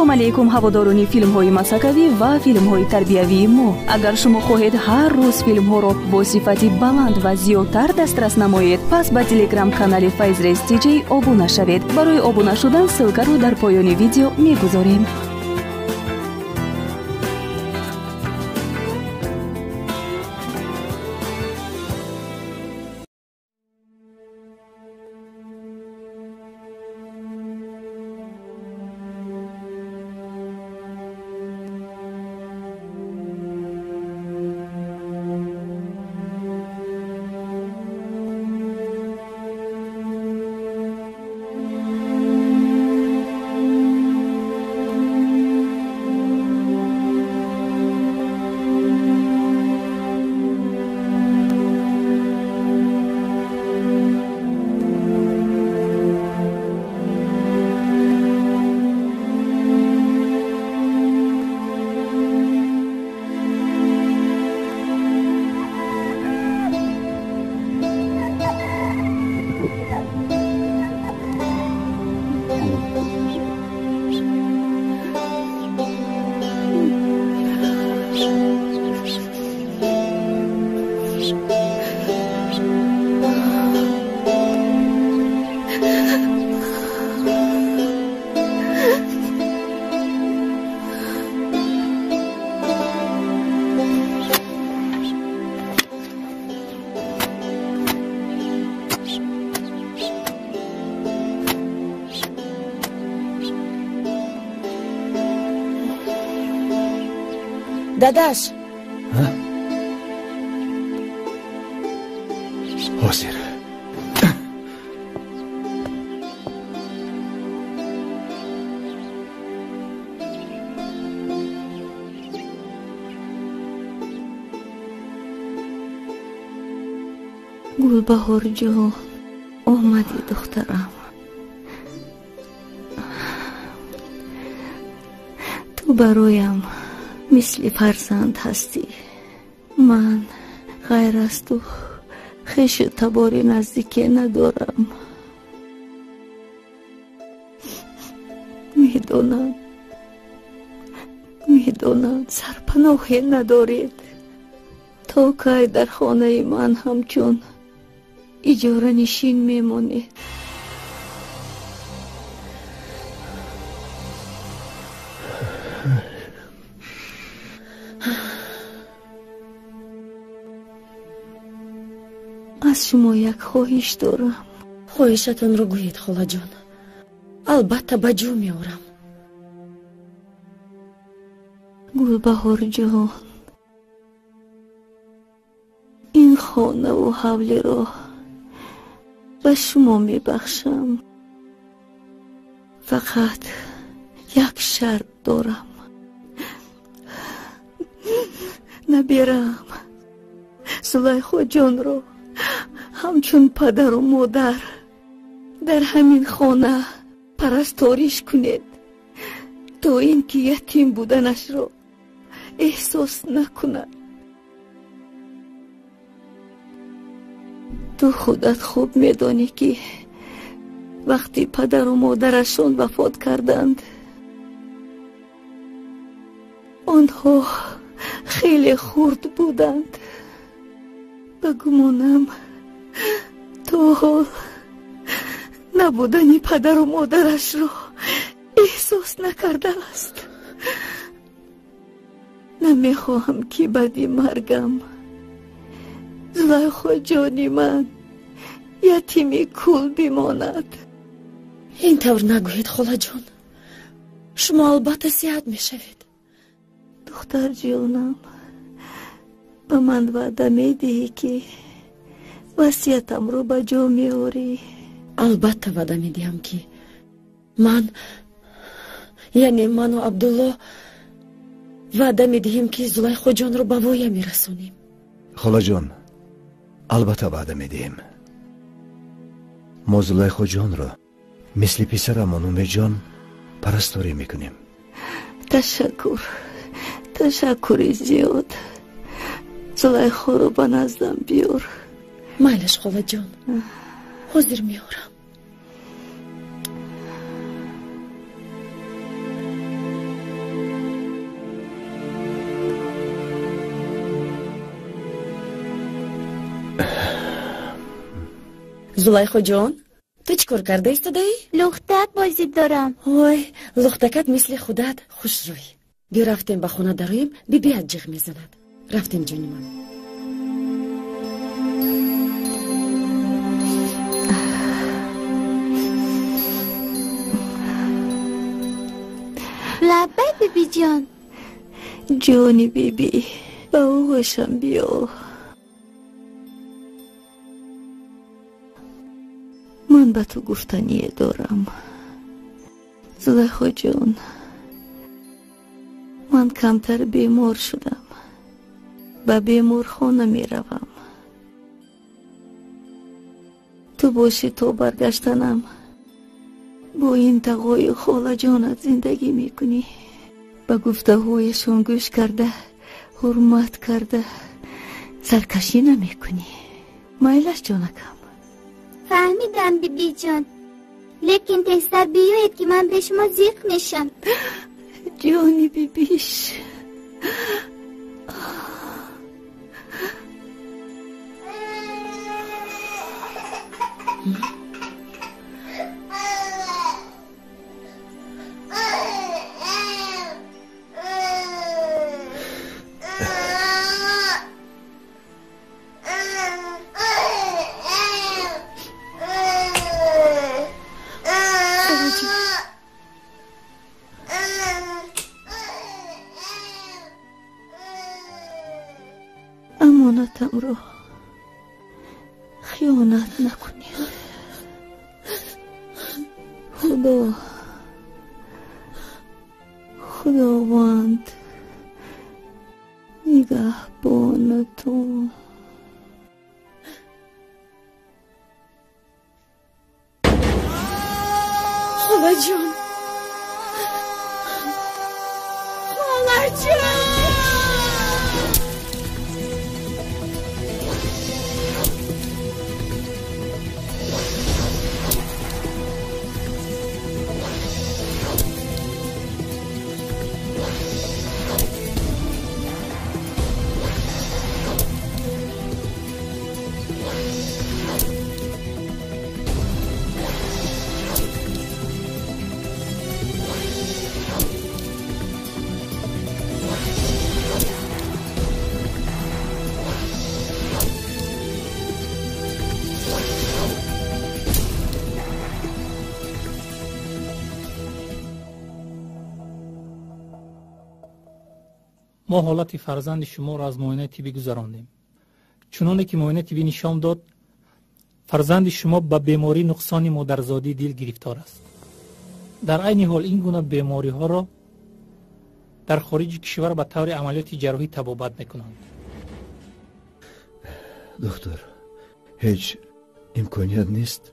салом алейкум ҳаводорони филмҳои масакавӣ ва филмҳои тарбиявии мо. Агар шумо хоҳед ҳар рӯз филмҳоро бо сифати баланд ва зиёдтар дастрас намоед, пас ба телеграм-канали Файзрейс TJ обуна шавед. Барои обуна шудан ссилкаро дар поёни видео мегузорем. داداش حاضر گلبهار جان آمدی دخترم. تو برایم مثل فرزند هستی. من غیر از تو خویش تباری نزدیکی ندارم. میدونم سرپناهی ندارید. تا که در خانه من همچون اجاره نشین میمونید. از شما یک خواهش دارم. خواهشتون رو گویید خاله جان. البته به جو میارم. گلبهار جان، این خانه و حولی را به شما میبخشم. فقط یک شرط دارم. نبیرم زلیخا جان رو همچون پدر و مادر در همین خانه پرستاریش کنید تا اینکه یتیم بودنش رو احساس نکند. تو خودت خوب میدانی که وقتی پدر و مادرشون وفات کردند آنها خیلی خرد بودند. بگمانم تو نبودنی پدر و مادرش رو احساس نکرده است. نمیخواهم که بعد مرگم زلیخا جانی من یتیمی کول بماند. این طور نگوید خاله جان. شما البته صحت میشوید. دختر جانم، به من وعده میدهی که وصیتم رو به جا میاری؟ البته وعده میدهم که من و عبدالله وعده میدهیم که زلیخا جان رو به وایه میرسونیم. خاله جان، البته وعده میدهیم. ما زلیخا جان رو مثل پسرمان اومه جان پرستاری میکنیم. تشکر زیاد. زلیخا رو به نزدم بیار. مایلش خاله جان، حاضر میارم. زلیخا جان تو چیکار کرده ایستاده‌ای؟ لختک بازی دارم. وای لختکت مثل خودت خوش روی. بیا رفتیم به خونه داریم بیاد جیغ میزند. رفتیم جونی من. لبه بیبی جان. جونی بیبی با او هوشم بیا. من به تو گفتنی دارم. زلیخا جان من کمتر بیمار شدم. به بیمارخانه می روم. تو باشی تو برگشتنم با این تقای خاله جانت زندگی می کنی. به گفته هایشون گوش کرده حرمت کرده سرکشی نمی کنی. مایلش جانکم. فهمیدم بیبی جان لیکن تحصر بیاید که من به شما زیق میشم. جانی بیبیش امانتم رو خیانت نکنید. خداوند نگهبانتون. خاله جان خاله جان ما حالت فرزند شما را از معاینه طبی گذراندیم. چنانه که معاینه طبی نشان داد فرزند شما به بیماری نقصان مادرزادی دل گرفتار است. در عین حال این گونه بیماری ها را در خارج کشور به طور عملیات جراحی طبابت میکنند. دکتر هیچ امکانیت نیست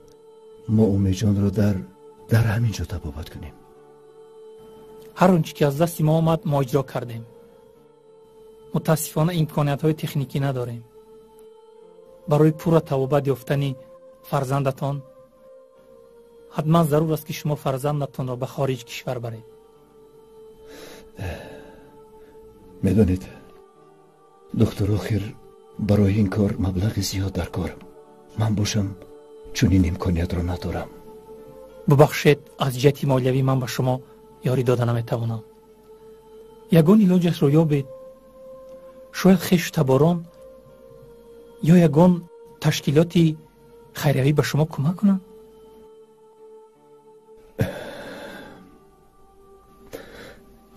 ما امی جان را در همینجا طبابت کنیم؟ هر آنچه که از دست ما آمد ما اجرا کردیم. متاسفانه امکانیت های تکنیکی نداریم. برای پورا طبابت یافتن فرزندتان حتما ضرور است که شما فرزندتان را به خارج کشور برید. میدانید دکتر آخر برای این کار مبلغ زیاد در کار. من باشم چون این امکانیت را ندارم. ببخشید از جهت مالیوی من به شما یاری داده نمیتوانم. یگان علاجش را یابید. شاید خیش تباران یا یگان تشکیلاتی خیریوی به شما کمک کنند.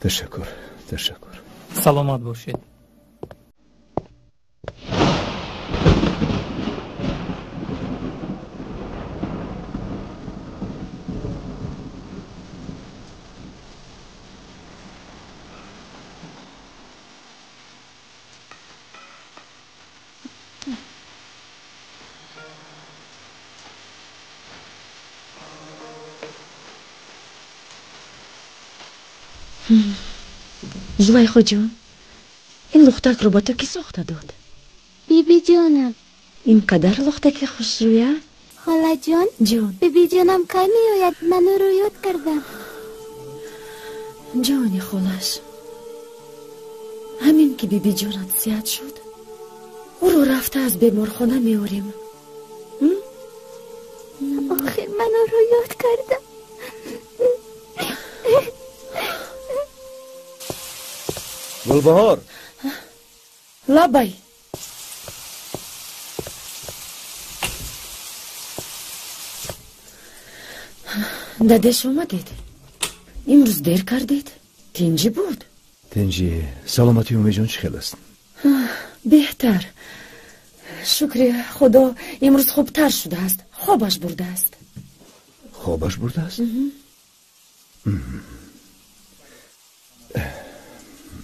تشکر. سلامت باشید. زلیخا جان این لختک رو با تو کی ساخته داد؟ بیبی جانم. این قدر لختک خوشرویه؟ خاله جان بیبی جانم که میآید من رو یاد کردم. جانی خالش همین که بیبی جانت صحت شد او رو رفته از بیمارخانه میاریم. نکردم. گلبهار لابای دادش اومدید؟ امروز دیر کردید؟ تنجی بود؟ تنجی سلامتی اومی جان چی خیلی است؟ بهتر شکر خدا امروز خوبتر شده است. خوابش برده است. خوابش برده است؟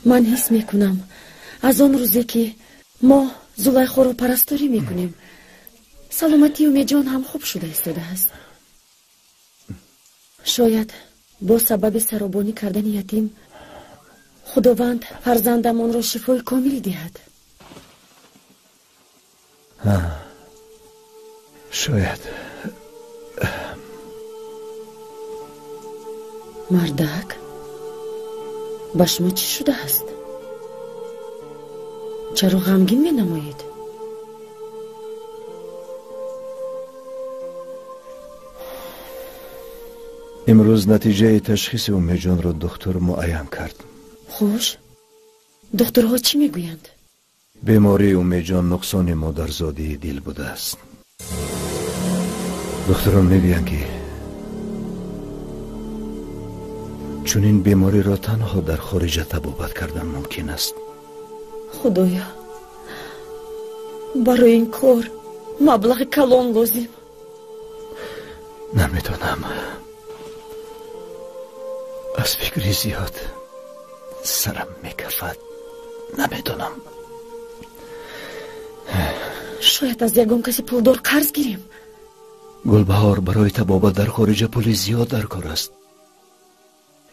من حس میکنم از آن روزی که ما زلیخا رو پرستاری میکنیم سلامتی اومی جان هم خوب شده ایستاده است. شاید با سبب سرابانی کردن یتیم خداوند فرزندمان را شفای کاملی دهد. شاید. مردک با شما چی شده است؟ چرا غمگین می نمایید؟ امروز نتیجه تشخیص اومی جان را دکتر معین کرد. خوش؟ دکترها چی میگویند؟ بیماری اومی جان نقصان مادرزادی دل بوده است. دکتران میگویند که چون این بیماری را تنها در خارج طبابت کردن ممکن است. خدایا برای این کار مبلغ کلان لازم. نمیدونم، از فکری زیاد سرم میکفد. نمیدونم. شاید از یگان کسی پولدار قرض گیریم. گلبهار برای طبابت در خارج پول زیاد در کار است.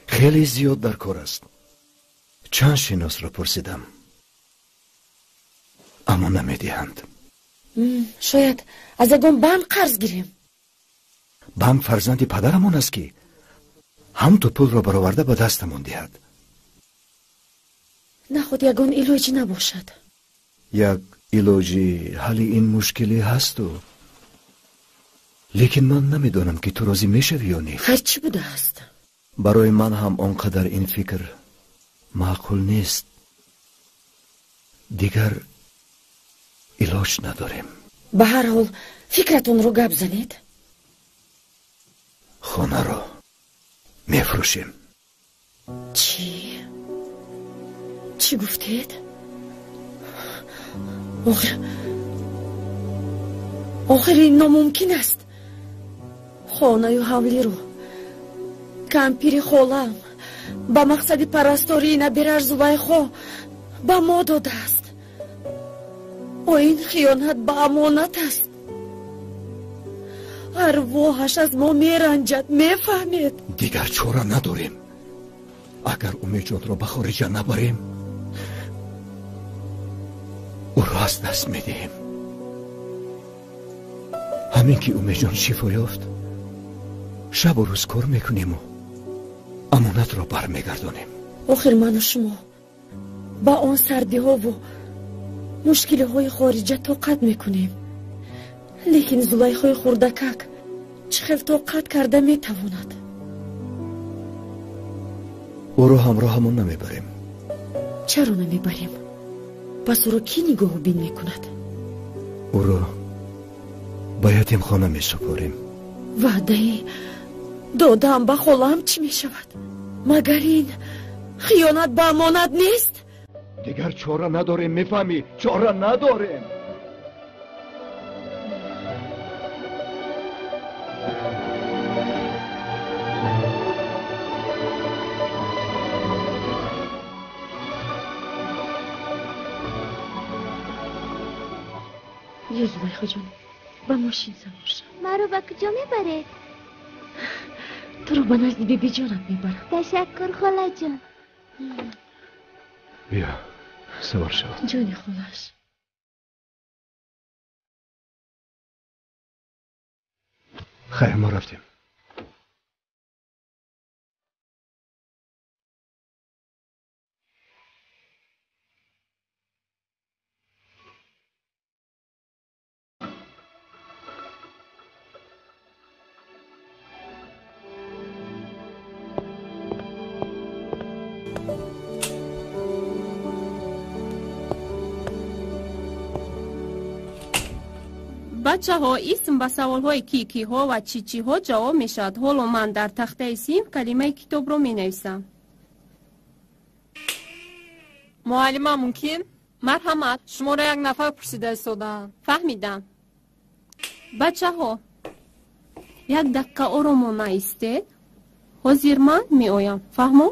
خیلی زیاد در کار است. چند شناس را پرسیدم اما نمیدهند. شاید از یگان بانک قرض گیریم. بانک فرزند پدرمان است که هم تو پول را برآورده به دستمان دهد. نه خود یگان علاجی نباشد. یک علاجی حل این مشکلی هست لیکن من نمیدانم که تو راضی میشوی یا نه. خیر چی بوده است؟ برای من هم آنقدر این فکر معقول نیست. دیگر علاج نداریم. به هر حال فکرتون رو گپ زنید. خانه را میفروشیم. چی گفتید؟ آخر این ناممکن است. خانه و حولی رو کمپیر خالم با مقصد پرستاری نبیرر زلیخا با ما داده است. و این خیانت با امانت است. ارواحش از ما میرنجد. میفهمید؟ دیگر چاره نداریم. اگر اومی جان را به خارج نبریم او را از دست میدهیم. همین که اومی جان شفا یافت شب و روز کار میکنیم و امانت را برمیگردانیم. آخر من و شما با آن سردی ها و مشکل های خارجه طاقت میکنیم. لیکن زلیخای خردکک چه طاقت کرده میتواند؟ او را همراهمون نمیبریم. چرا نمیبریم؟ پس او را کی نگاه و بین میکند؟ او را با یتیم خانه میسپاریم. وعده دادم به خالم چی میشود؟ مگر این خیانت به امانت نیست؟ دیگر چاره نداریم. میفهمی؟ چاره نداریم. یه زلیخا جان با ماشین سوار شو. من رو به کجا میبره؟ تو رو به نزد بیبی جانت میبرم. تشکر خاله جان. بیا سوار شو. جانی خالش. خیر ما رفتیم. بچه ها اسم به سوال های کیکی ها و چیچی ها جواب می شد. حالا من در تخته سیم کلمه کتاب رو می نویسم. معلم ممکن؟ مرحمت. شما را یک نفر پرسیده ایستادند. فهمیدم. بچه ها یک دقیقه آرامانه ایستید. حاضر من می آیم. فهمو؟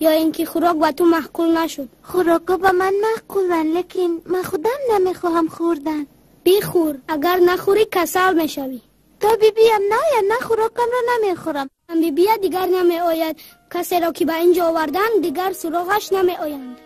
یا اینکه خوراک با تو معقول نشد؟ خوراکا با من معقولن، لیکن من خودم نمیخواهم خوردن. بخور، اگر نخوری کسل میشوی. تا بیم نه خوراکم را نمیخورم. هم بیاد دیگر نمی آید. کسی را که به اینجا آوردن دیگر سراغش نمی آیند.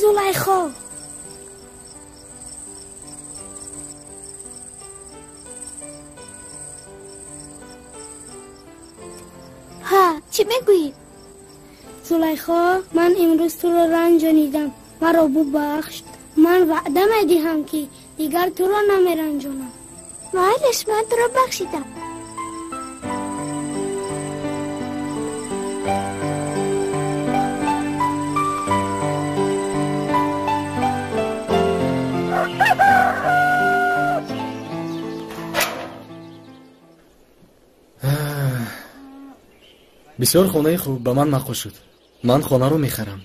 زلیخا. ها چی میگویی؟ زلیخا، من امروز تو رو رنجانیدم، مرا ببخش. من وعده میدهم که دیگر تو را نمیرنجانم. معلش من تو را بخشیدم. بسیار خانه خوب به من مقبول شد. من خانه رو میخرم.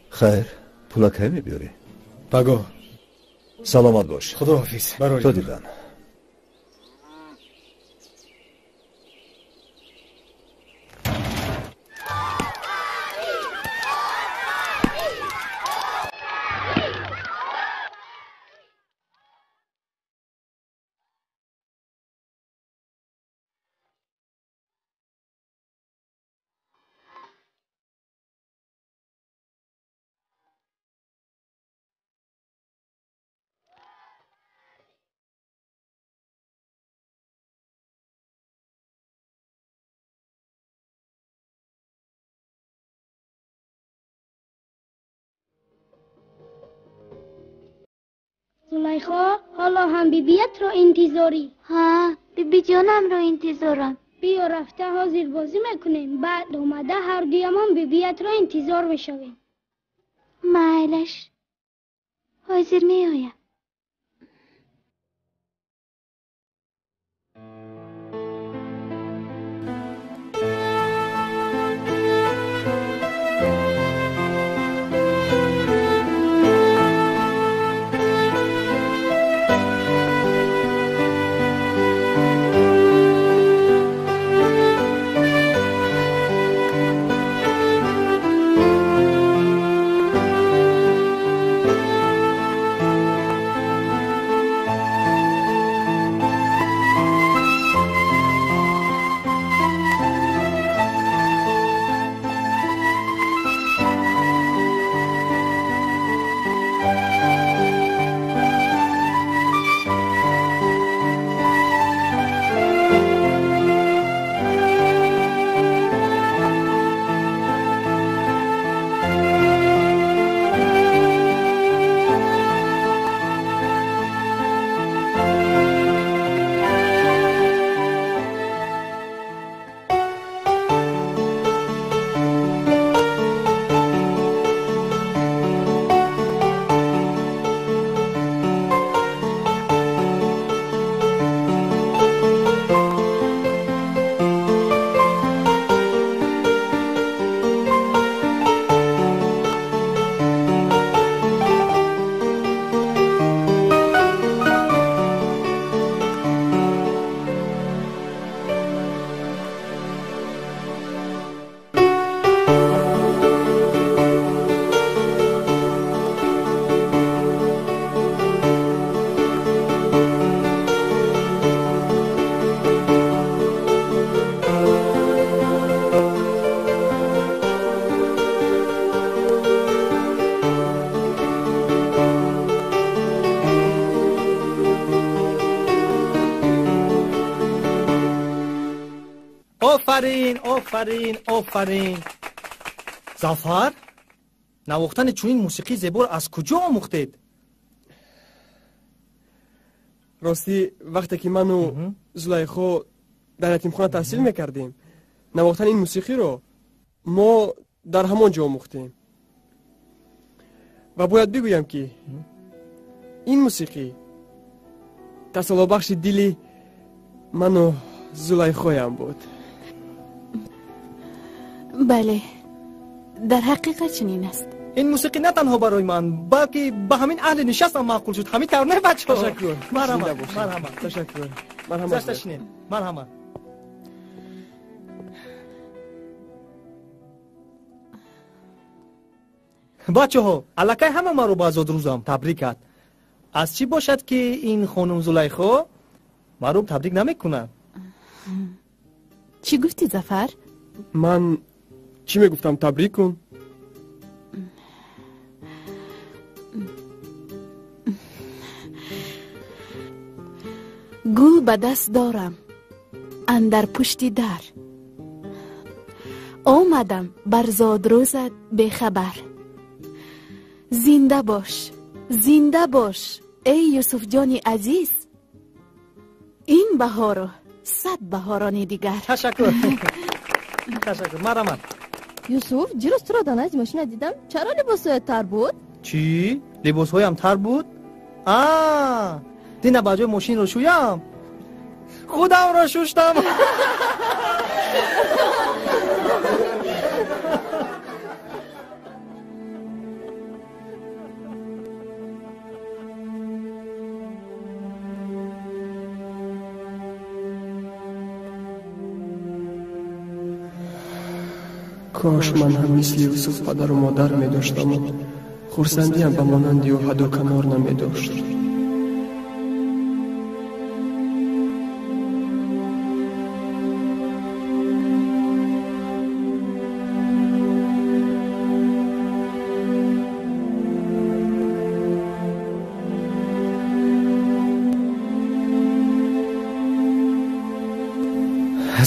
خیر، پولا کی میبیاری؟ بگو. سلامت باش. خدا حافظ. تو دیدن. زلیخا، حالا هم بیبیت رو انتظاری؟ ها، بیبی جانم رو انتظارم. بیا رفته حاضر بازی میکنیم، بعد اومده هر دویمان بیبیت رو انتظار میشویم. معلش حاضر میآیم. آفرین آفرین آفرین. ظفر، نواختن چنین موسیقی زیبا از کجا آموختید؟ راستی وقتی که من و زلیخا در یتیمخانه تحصیل میکردیم، نواختن این موسیقی رو ما در همان جا آموختیم. و باید بگویم که این موسیقی تسلی بخش دلی من و زلیخایم بود. بله، در حقیقت چنین است. این موسیقی نه تنها برای من بلکه به همین اهل نشستم معقول شد. همین طور نه بچه ها؟ تشکر. مرحبا. تشکر. مرحبا. بچه ها، الکی همه ما رو با آزاد روزم تبریکت. از چی باشد که این خانم زلیخا ما رو تبریک نمیکنه؟ چی گفتی ظفر؟ من چی میگفتم؟ تبریک کن. گل به دست دارم اندر پشت در، آمدم بر زاد روزت بخبر. زنده باش، زنده باش ای یوسف جان عزیز، این بهار 100 بهارانی دیگر. تشکر. تشکر. مرحمت. یوسف دیروز تو را در نزد ماشین دیدم، چرا لباسات تر بود؟ چی؟ لباسهایم تر بود؟ دینا باجه ماشین رو شویم، خودم را شوشتم. کاش من هم مثل یوسف پدر و مادر می داشتم و خورسندی هم به مانندی و حد و کنار نمی داشت.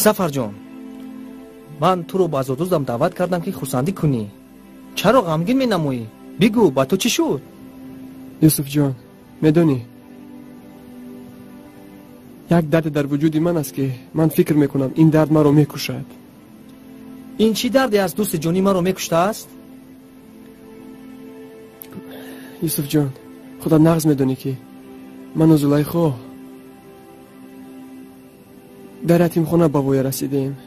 سفر جان، من تو رو با عزادوزم دعوت کردم که خورسندی کنی. چرا غمگین می نمایی؟ بگو با تو چی شد؟ یوسف جان، میدونی یک درد در وجود من است که من فکر میکنم این درد من رو میکشد. این چی دردی از دوست جانی من رو میکشته است؟ یوسف جان، خدا نغز میدونی که من و زلیخا در یتیمخانه به وای رسیدیم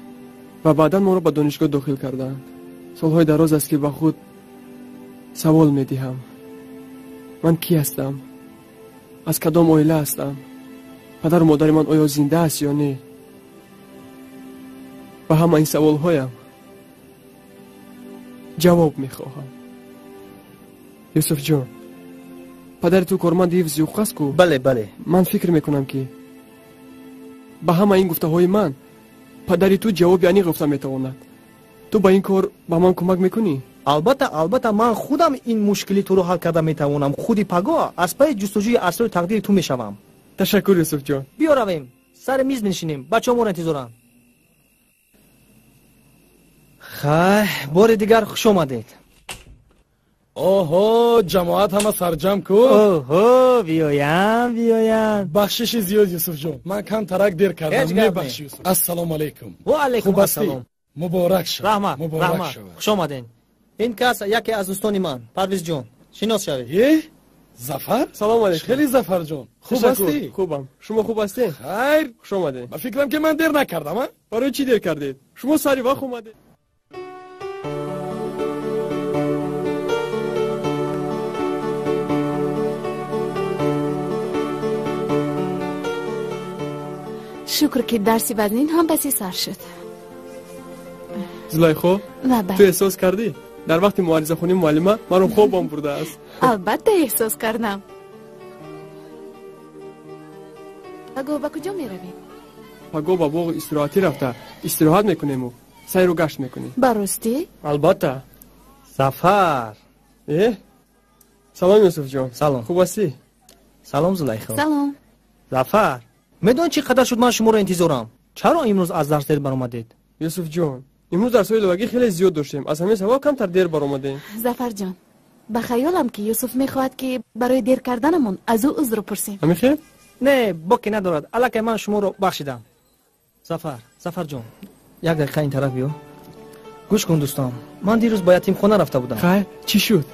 و بعدا ما رو به دانشگاه داخل کردند. سالهای دراز است که به خود سوال میدهم من کی هستم؟ از کدام عائله هستم؟ پدر و مادر من آیا زنده است یا نه؟ و همه این سوال هایم جواب میخواهم. یوسف جان، پدر تو کارمند حفظ حقوق است کو؟ بله بله. من فکر میکنم که به همه این گفته های من پدری تو جواب یعنی گفته میتواند. تو با این کار با من کمک میکنی؟ البته من خودم این مشکلی تو رو حل کرده میتوانم. خودی پگاه از پای جستجوی اسرار تقدیر تو میشوم. تشکر یوسف جان. بیا رویم سر میز بنشینیم، بچه‌ها ما رو انتظارن. خیر، بار دیگر خوش آمدید. اوهو، جماعت همه سرجم کو. اوهو، بیاین. بخشش زیاد یوسف جان، من کم ترک دیر کردم. میبخش یوسف. السلام علیکم. و علیکم السلام. مبارک شد. رحمت. خوش آمدین. این کس یکی از دوستان من، پرویز جان. شناس شوید. ظفر؟ سلام علیکم. خیلی ظفر جان. خوب هستی؟ خوبم. شما خوب هستین؟ خیر. خوش آمدین. من فکرم که من دیر نکردم. برای چی دیر کردید؟ شما سری وقت اومدید. شکر که درسی وزنین هم بسی سر شد. زلیخا، بله. تو احساس کردی؟ در وقت معارضه خونی معلمه من رو خوابم برده است. البته احساس کردم. اگه با کجا می روی؟ پگاه با باغ استراحتی رفته. استراحت میکنیم و سیر و گشت میکنیم. براستی؟ البته. سفر. سلام یوسف جان. سلام. خوب هستی؟ سلام زلیخا. سلام. ظفر، میدون چی قدر شد من شما رو انتظارم؟ چرا امروز از درس دیر برآمدید؟ یوسف جان، امروز درس‌های لغوی خیلی زیاد داشتیم. از همین سبب کمتر دیر برآمدیم. ظفر جان، به خیالم که یوسف میخواد که برای دیر کردنمون از او عذر پرسیم. همین خیر؟ نه، باکی ندارد. الکی من شما رو بخشیدم. ظفر جان، یک دقیقه این طرف بیا. گوش کن دوستان، من دیروز با یتیمخانه رفته بودم. خیر، چی شد؟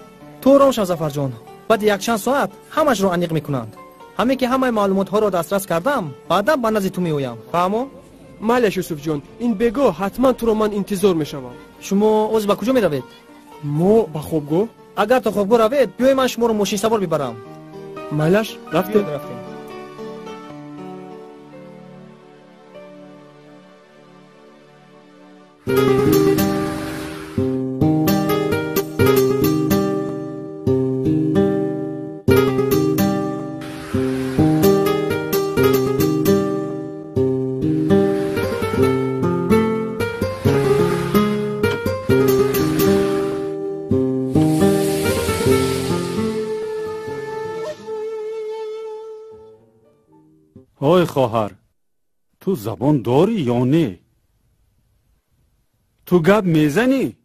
تو روشن ظفر جان، بعد یک چند ساعت همش رو انیق میکنند. همه که همه معلومات ها رو دسترس کردم، بعدا به نزد تو میایم. فهمو؟ معلش یوسف جان، این بگو حتما تو رو من انتظار میشوم. شما از با کجا میروید؟ ما به خوابگاه. اگر تو خوابگاه روید، بیای من شما رو ماشین سوار ببرم. معلش رفتیم. های خواهر، تو زبان داری یا نه؟ تو گپ میزنی؟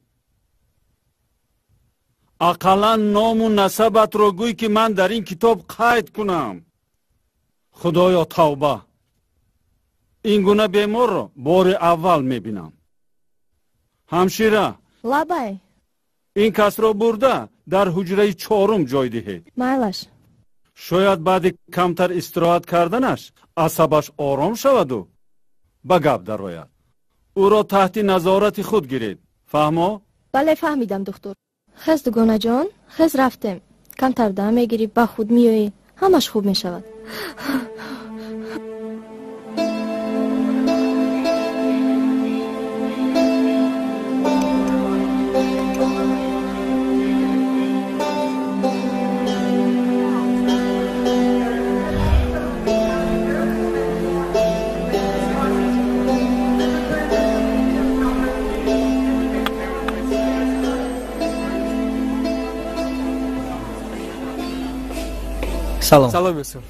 اقلا نام و نسبت رو گوی که من در این کتاب قید کنم. خدایا توبه، این گونه بیمار رو بار اول میبینم. همشیره، لابای این کس را برده در حجره 4 جای دهید. مایلش. شاید بعد کمتر استراحت کردنش عصبش آرام شود و به گپ درآید. او را تحت نظارت خود گیرید. فهمو؟ بله فهمیدم دکتر. خز دوگانه جان، خز رفتم. کمتر دم میگیری، با خود میایی، همش خوب میشود. سلام یوسف.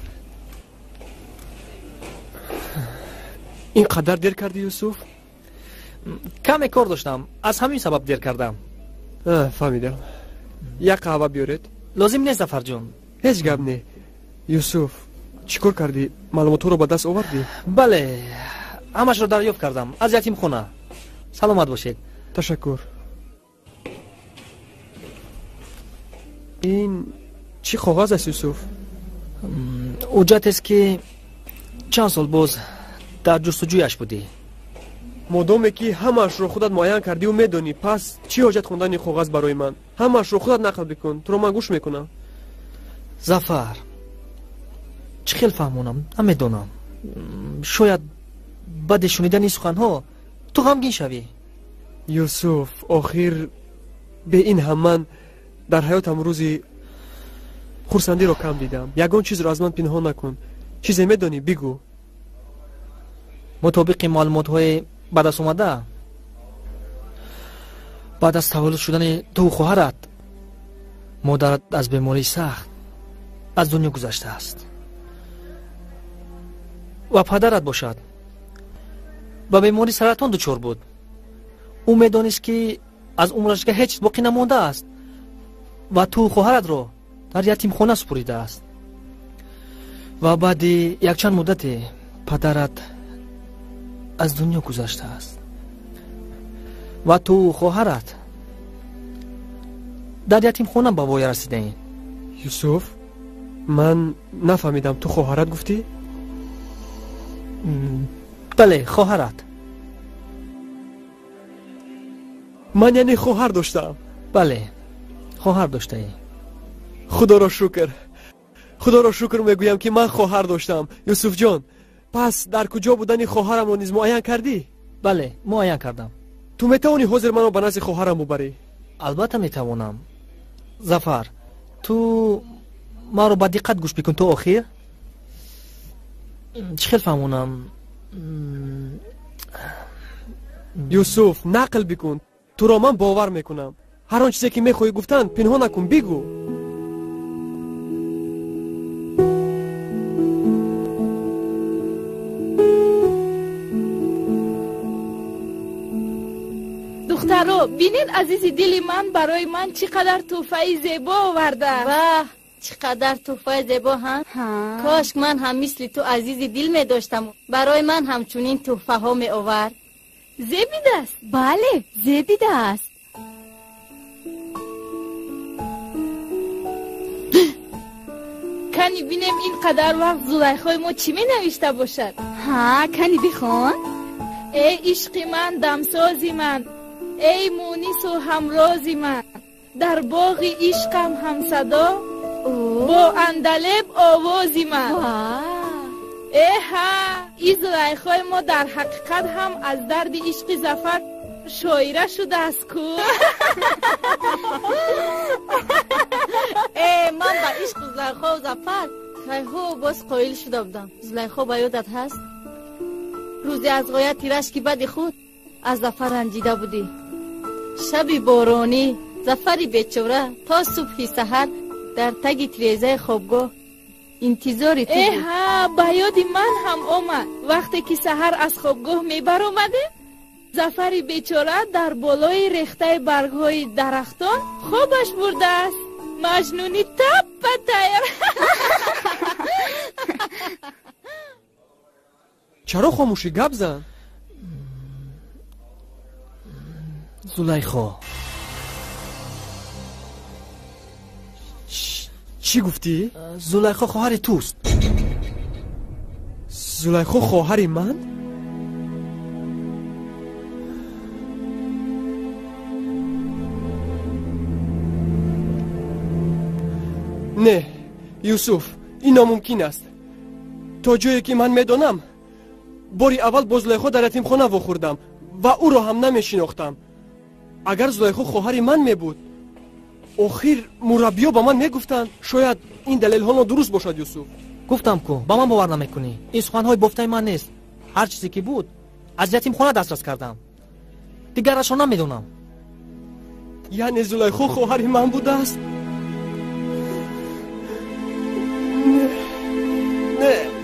اینقدر دیر کردی یوسف؟ کمی کار داشتم، از همین سبب دیر کردم. فهمیدم. یک قهوه بیارید؟ لازم نیست ظفر جون. هیچ گپ نه. یوسف چیکار کردی؟ معلومات رو به دست آوردی؟ بله، همش رو دریافت کردم از یتیم خونه. سلامت باشید. تشکر. این چی کاغذ است یوسف؟ حجت است که چند سال باز در جستجویش بودی. مادامی که همش رو خودت معین کردی و میدونی، پس چی حاجت خوندن این کاغذ برای من؟ همش رو خودت نقل بکن، تو رو من گوش میکنم. ظفر، چه خیلی فهمونم، نمیدونم. شاید بعد شنیدن این سخنها تو غمگین شوی. یوسف، آخر به این هم من در حیاتم روزی خورسندی رو کم دیدم. یگان چیز رو از من پنهان نکن. چیزی میدونی بگو. مطابق معلومات های بعد از اومده، بعد از تولد شدن تو خواهرت، مادرت از بیماری سخت از دنیا گذشته است و پدرت باشد با بیماری سرطان دچار بود. او میدانست که از عمرش که هیچ باقی نمانده است و تو خواهرت رو در یتیم خانه سپریده است و بعد یک چند مدت پدرت از دنیا گذشته است و تو خواهرت در یتیم خانه به وای رسیده این. یوسف، من نفهمیدم. تو خواهرت گفتی؟ بله، خواهرت. من یعنی خواهر داشتم؟ بله، خواهر داشته ای. خدا را شکر، خدا را شکر میگویم که من خواهر داشتم. یوسف جان، پس در کجا بودن خواهرم رو نیز معین کردی؟ بله، معین کردم. تو میتوانی حاضر منو به نزد خواهرم ببری؟ البته میتوانم. ظفر، تو ما رو با دقت گوش بکن تو آخر. چه خیلی فهمونم. یوسف، نقل بکن، تو را من باور میکنم. هر آن چیزی که میخوای گفتن پنهان نکن، بگو. دخترو، بینید عزیز دل من برای من چقدر تحفه زیبا آورده. واه، چقدر تحفه زیبا ها. کاش من هم مثل تو عزیز دل می داشتم، برای من همچنین تحفه ها می آورد. زیبیده است. بله، زیبیده است. کنی بینیم این قدر وقت زلیخای ما چی می نوشته باشد. ها، کنی بخون. ای عشق من، دمسازی من، ای مونس و همرازی من، در باغ عشقم همصدا، با اندلب آوازی من. ها، این زلیخای ما در حقیقت هم از درد عشق ظفر شاعره شده است کو. من با عشق زلیخا و ظفر خیلی باز قایل شده بودم. زلیخا با یادت هست؟ روزی از غایت تیرشکی بد خود از ظفر رنجیده بودی. شبی بارانی ظفری بیچاره تا صبح سحر در تگ تریزه خوابگاه انتظاری تو بود. ها با یاد من هم آمد وقتی که سحر از خوابگاه میبر آمده ظفر بیچاره در بالای ریخته برگهای درختان خوابش برده است. مجنونی تپ تایر. چرا خاموشی گپ زن؟ زلیخا چی گفتی؟ زلیخا خواهر توست. زلیخا خواهر من؟ نه یوسف، این ناممکن است. تا جایی که من میدانم باری اول با زلیخا در یتیمخانه واخوردم و او را هم نمیشناختم. اگر زلیخا خواهر من میبود آخر مربیا با من میگفتند شاید این دلیل ها درست باشد. یوسف گفتم کو با من باور نمیکنی. این سخنهای بافته من نیست. هر چیزی که بود از یتیمخانه دسترس کردم. دیگرش را نمیدونم. یعنی زلیخا خواهر من بوده است؟ نه.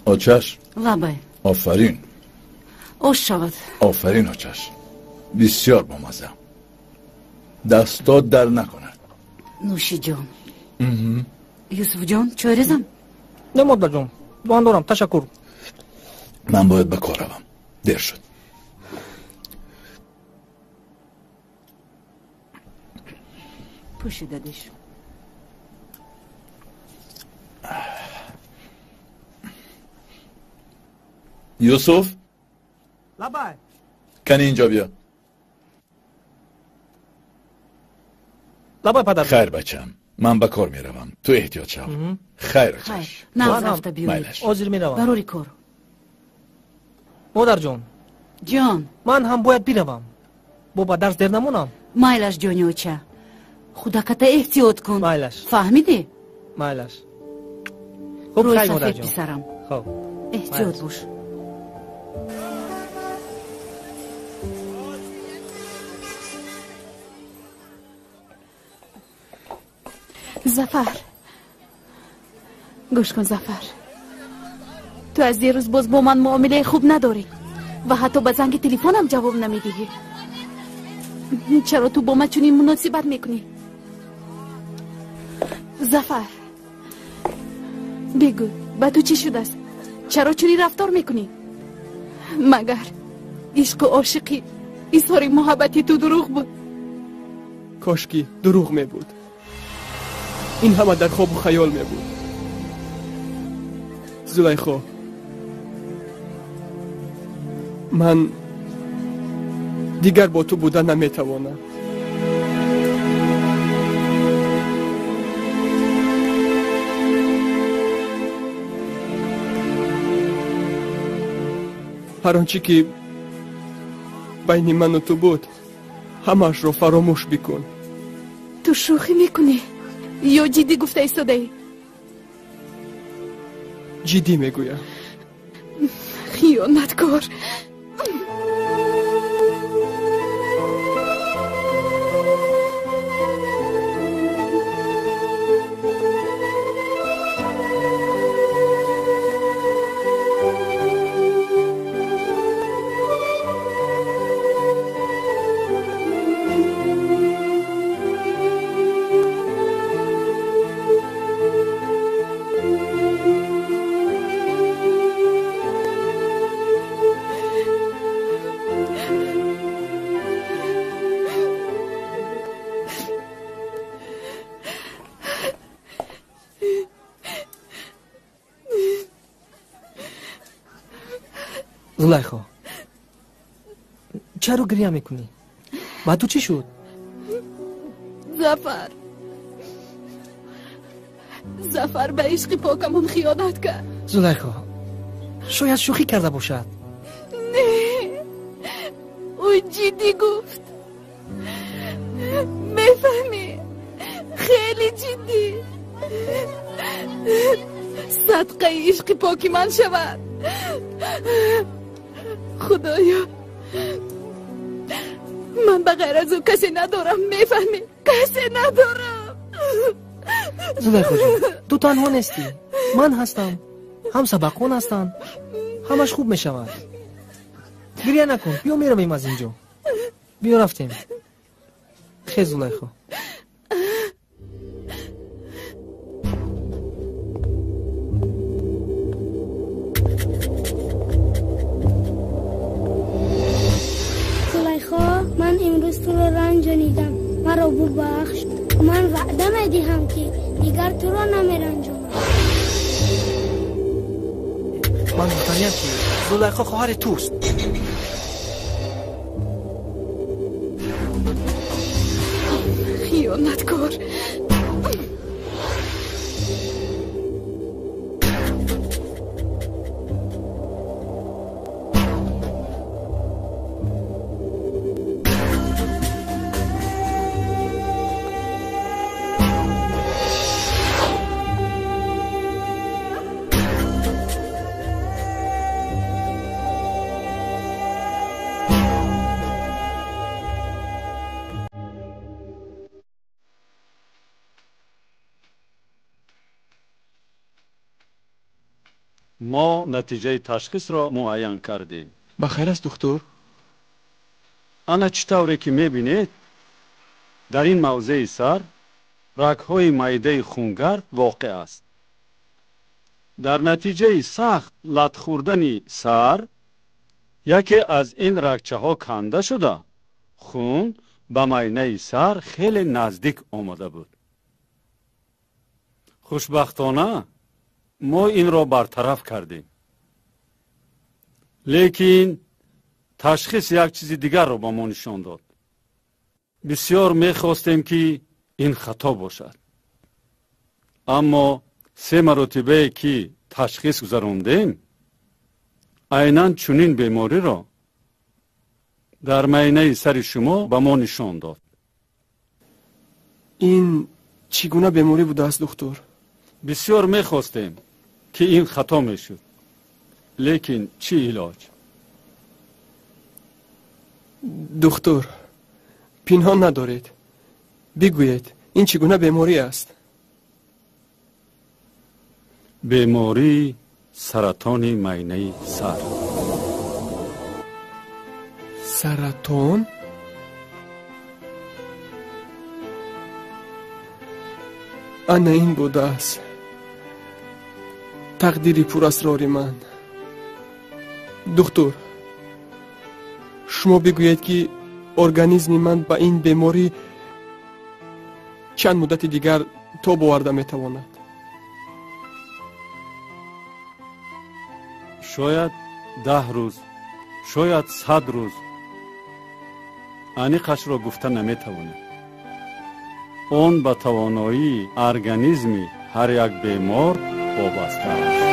آچش لبای آفرین. اوش شود. آفرین آچش، بسیار بامزه. دستات در نکند. نوشی جان. یوسف جان چای ریزم؟ نه مادر جان بان دارم، تشکر. من باید به کار روم، دیر شد. پوشیده دیش. یوسف لبای کنی اینجا بیا. لبای پدر. خیر بچم، من به کار میروم، تو احتیاط شو. خیر آچش. ناز رفته بیایی. آزیر میروم. ضروری کار. مادر جان. جان من هم باید بیروم. بابا درس دیر نمونم. مایلش جانی اوچه، خدا کتا احتیاط کن. مایلش. فهمیدی؟ مایلش. روی سفید بیسرم. خب احتیاط باش. ظفر گوش کن ظفر، تو از یه روز باز با من معامله خوب نداری و حتی به زنگ تلفنم جواب نمیدهی. چرا تو با من چنین مناسبت میکنی؟ ظفر بگو با تو چی شده است؟ چرا چنین رفتار میکنی؟ مگر عشق و عاشقی اظهار محبتی تو دروغ بود؟ کاشکی دروغ میبود. این همه در خواب و خیال میبود. زلیخا، من دیگر با تو بودن نمیتوانم. هر آنچه که بین من و تو بود همش رو فراموش بکن. تو شوخی میکنی یا جدی گفته ایستاده ای؟ جدی میگویم. خیانتکار. زلیخا چرا گریه میکنی؟ با تو چی شد؟ ظفر زفر به عشق پاکمون خیانت کرد. زلیخا شاید شوخی کرده باشد. نه او جدی گفت. میفهمی؟ خیلی جدی. صدقه عشق پاکی من شود. خدایا من بغیر از او کسی ندارم. میفهمی؟ کسی ندارم. زلیخا جان تو تنها نیستی، من هستم، هم سبقون هستن، همش خوب می شود. گریه نکن، بیا میرویم از اینجا. بیا رفتیم. خیلی زلیخا زلیخا من امروز تو رو رنجانیدم، مرا ببخش. من وعده میدهم که دیگر تو رو نمیرنجانم. من مطمئنم که زلیخا خواهر توست. خیانتکار. ما نتیجه تشخیص را معین کردیم. بخیر است دکتر؟ انا چطوری که میبینید در این موضع سر رگ‌های معده خونگرد واقع است. در نتیجه سخت لط خوردن سر یکی از این رگچه ها کنده شده خون به معده سر خیلی نزدیک آمده بود. خوشبختانه ما این را برطرف کردیم. لیکن تشخیص یک چیز دیگر را به ما نشان داد. بسیار می‌خواستیم که این خطا باشد. اما 3 مرتبه که تشخیص گذراندیم عیناً چنین بیماری را در معده سر شما به ما نشان داد. این چگونه بیماری بوده است دکتر؟ بسیار می‌خواستیم که این خطا میشد. لیکن چی علاج؟ دکتر پنهان ندارید، بگویید این چگونه بیماری است؟ بیماری سرطان معده سر. سرطان؟ انا این بوده است تقدیری پر اسرار من. دکتر شما بگویید که ارگانیسم من با این بیماری چند مدت دیگر تاب آورده میتواند؟ شاید 10 روز، شاید 100 روز. انیقش را گفته نمیتوانیم. اون به توانایی ارگانیسم هر یک بیمار وابسته است.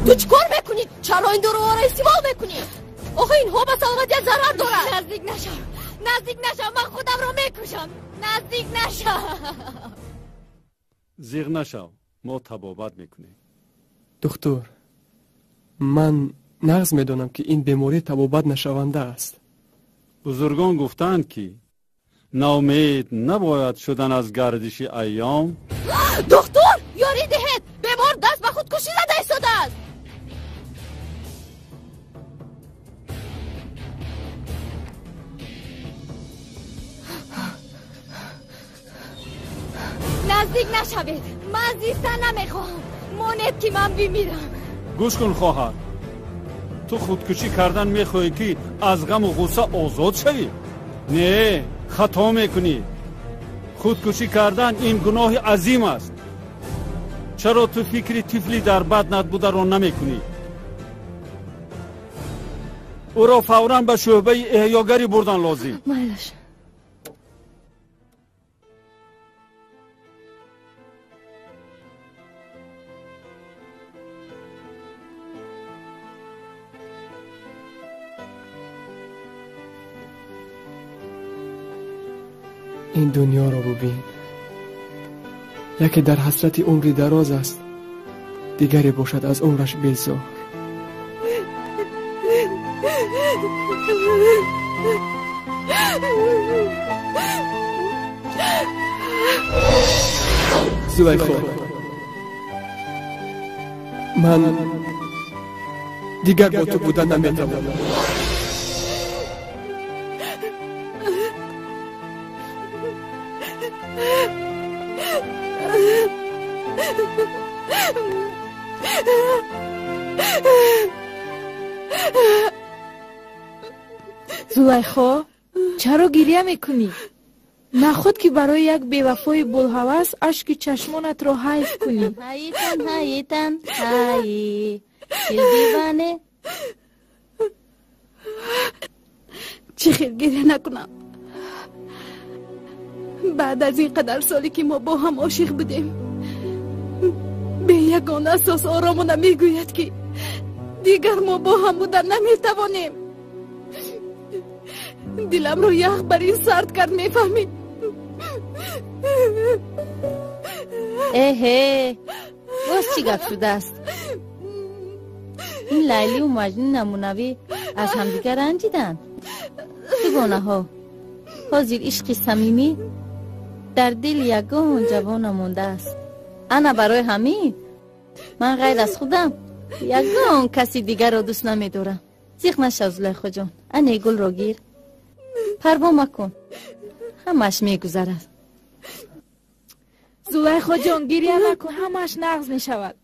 تو چیکار میکنی؟ چرا این دورو را استعمال میکنی؟ آخه اینها به سلامتی ضرر دارد. نزدیک نشو، من خودم رو میکشم. نزدیک نشو. زیغ نشو، ما طبابت میکنیم. دکتر من نغز میدانم که این بیماری طبابت نشونده است. بزرگان گفتند که ناامید نباید شدن از گردش ایام. دکتر یاری دهید، بیمار دست به خودکشی زده ایستاده است. نزدیک نشوید. من زیستن نمیخوام. مانید که من بمیرم. گوش کن خواهر، تو خودکشی کردن میخوای که از غم و غصه آزاد شوی؟ نه، خطا میکنی. خودکشی کردن این گناه عظیم است. چرا تو فکر طفلی در بدنت بوده رو نمیکنی؟ او را فوراً به شعبه احیاگری بردن لازم. مایلش این دنیا را ببین. یکی در حسرت عمری دراز است، دیگری باشد از عمرش بیزار. زلیخا، من دیگر با تو بودن نمیتوانم. زلیخا، چرا گریه میکنی؟ نخود که برای یک بیوفای بلهوس اشک چشمانت را حیف کنی. هایتن هایی دل دیوانه. چه خیر گریه نکنم. بعد از این قدر سالی که ما با هم عاشق بودیم، به یگان اساس آرامونه میگوید که دیگر ما با هم بودن نمیتوانیم. دلم رو یخ بر این سرد کرد. میفهمی؟ باز چی گپ شده است؟ این لیلی و مجنون نمونوی از همدیگر رنجیدن. چگونه ها حاضر عشق صمیمی در دل یگان جوان مونده است. انا برای همین من غیر از خودم یگان کسی دیگر را دوست نمیدارم. زیخ نشو زلیخا جان، انه گل را گیر، پروا مکن، همش میگذرد. زلیخا جان گریه نکن، همش نغز میشود.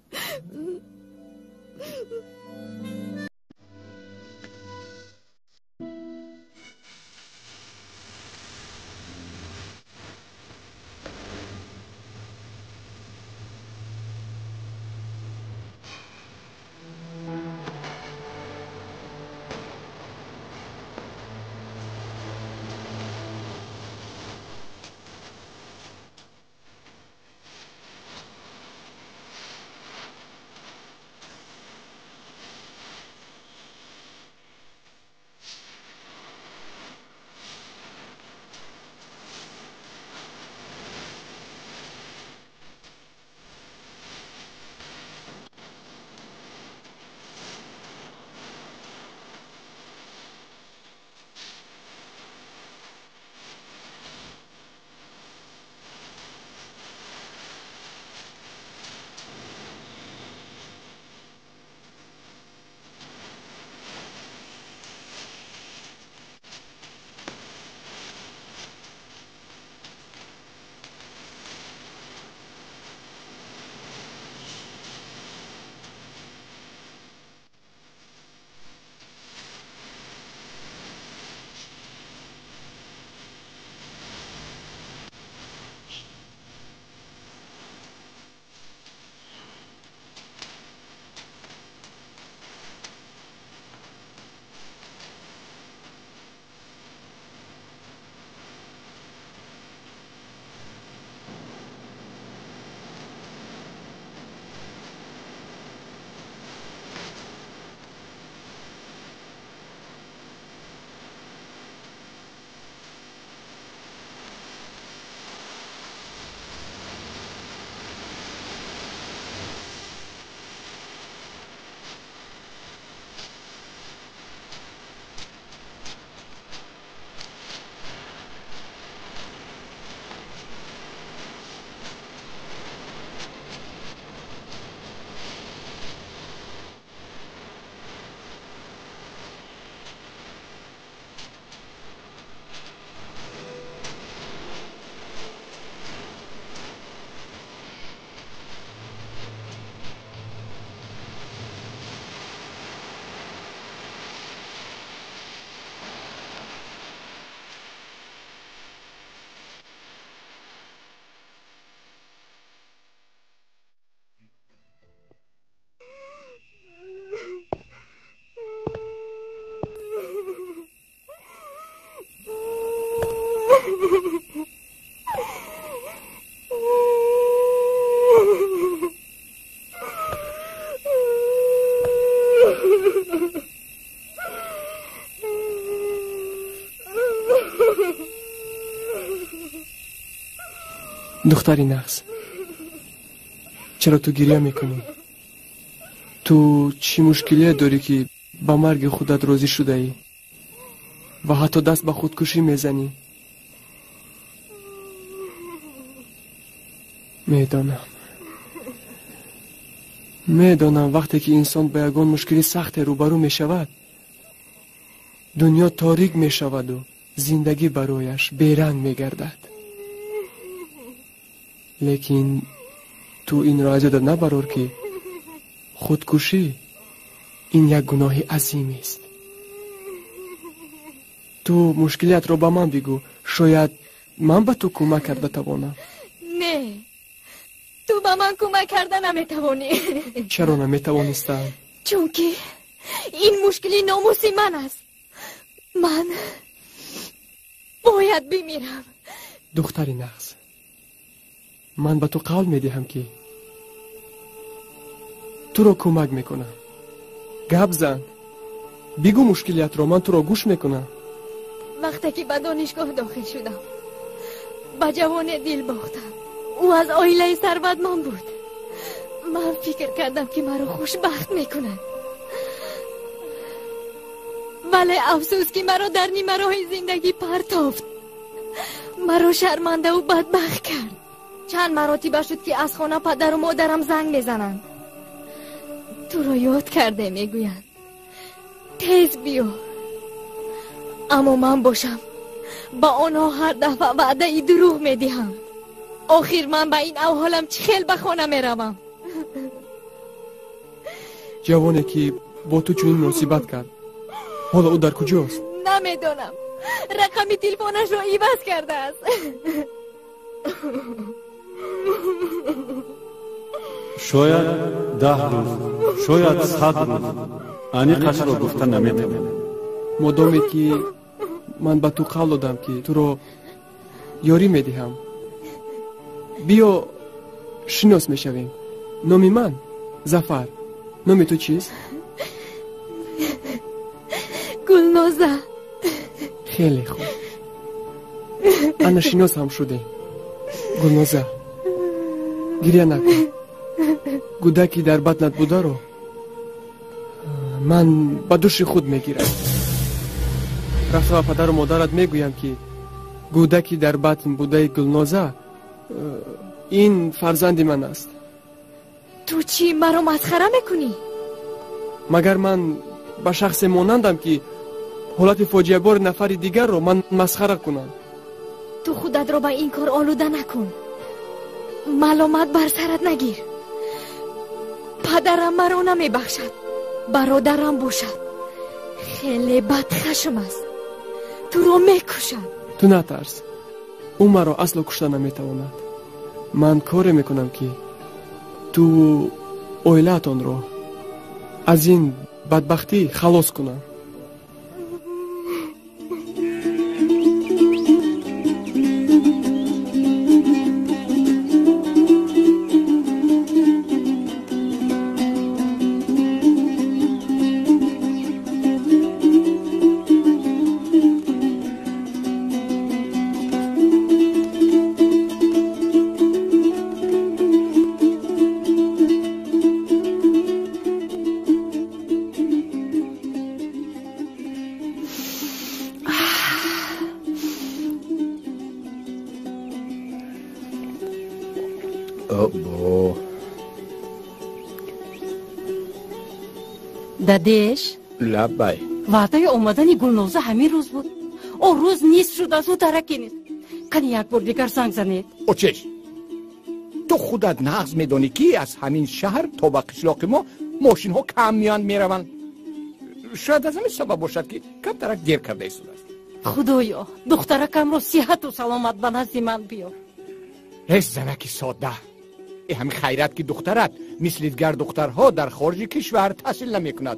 دختری نغز، چرا تو گریه میکنی؟ تو چی مشکلی داری که با مرگ خودت راضی شده ای و حتی دست به خودکشی میزنی؟ میدانم وقتی که انسان به یگان مشکلی سخت روبرو میشود دنیا تاریک میشود و زندگی برایش بیرنگ میگردد، لیکن تو این را از یاد نبرار که خودکشی این یک گناه عظیم است. تو مشکلیت را به من بگو، شاید من به تو کمک کرده توانم. نه، تو به من کمک کرده نمیتوانی. چرا نمیتوانستم؟ چون که این مشکلی ناموسی من است. من باید بمیرم. دختری نغز، من به تو قول میدهم که تو را کمک میکنم. گپ زن، بگو مشکلیت را، من تو را گوش میکنم. وقتی که به دانشگاه داخل شدم با جوان دل باختم. او از عائله ثروتمند بود. من فکر کردم که مرا خوشبخت میکنه، ولی افسوس که مرا در نیمه راه زندگی پرتافت. مرا شرمنده و بدبخت کرد. چند مراتب شد که از خانه پدر و مادرم زنگ میزنند. تو را یاد کرده میگویند تیز بیا، اما من باشم با آنها هر دفعه وعده ای دروغ میدهم. آخر من با این اوحالم چه خیل به خانه میروم. جوانی که با تو چنین مصیبت کرد حالا او در کجاست؟ نمیدانم، رقم تلفنش را عوض کرده است. شاید 10 روز، شاید 100 روز، انیقش را گفته نمیتونم. مادامی که من به تو قول دادم که تو را یاری میدهم، بیا شناس میشویم. نامی من ظفر، نامی تو چیست؟ گلنازه. خیلی خوب، انا شناس هم شده. گلنازه گریه نکن. گودکی در بطنت بوده رو من با دوش خود میگیرم. رفته و پدر و مادرت میگویم که گودکی در بطن بوده گلنازه این فرزند من است. تو چی مرا مسخره میکنی؟ مگر من با شخص مانندم که حالت فاجعه بار نفر دیگر رو من مسخره کنم؟ تو خودت را با این کار آلوده نکن. ملامت بر سرت نگیر. پدرم مرا نمیبخشد، برادرم باشد خیلی بدخشم است. تو را میکشم. تو نترس، او مرا اصلا کشته نمیتواند. من کار میکنم که تو عائله‌تان را از این بدبختی خلاص کنم. دادش لبای وعده اومدن گلنوزه همین روز بود. او روز نیست شد، از او ترکی نیست. کنی یک بار دیگر زنگ زنید. او چش؟ تو خودت نغز میدانی که از همین شهر تا به قشلاق ما ماشین ها کم میان میروند. شاید از همین سبب باشد که کم ترک دیر کرده است. خدایا دخترکم رو صحت و سلامت به نزد من بیار. هیچ زنکی ساده. ای همین خیرت که دخترت مثل دیگر دخترها در خارج کشور تحصیل نمی کند.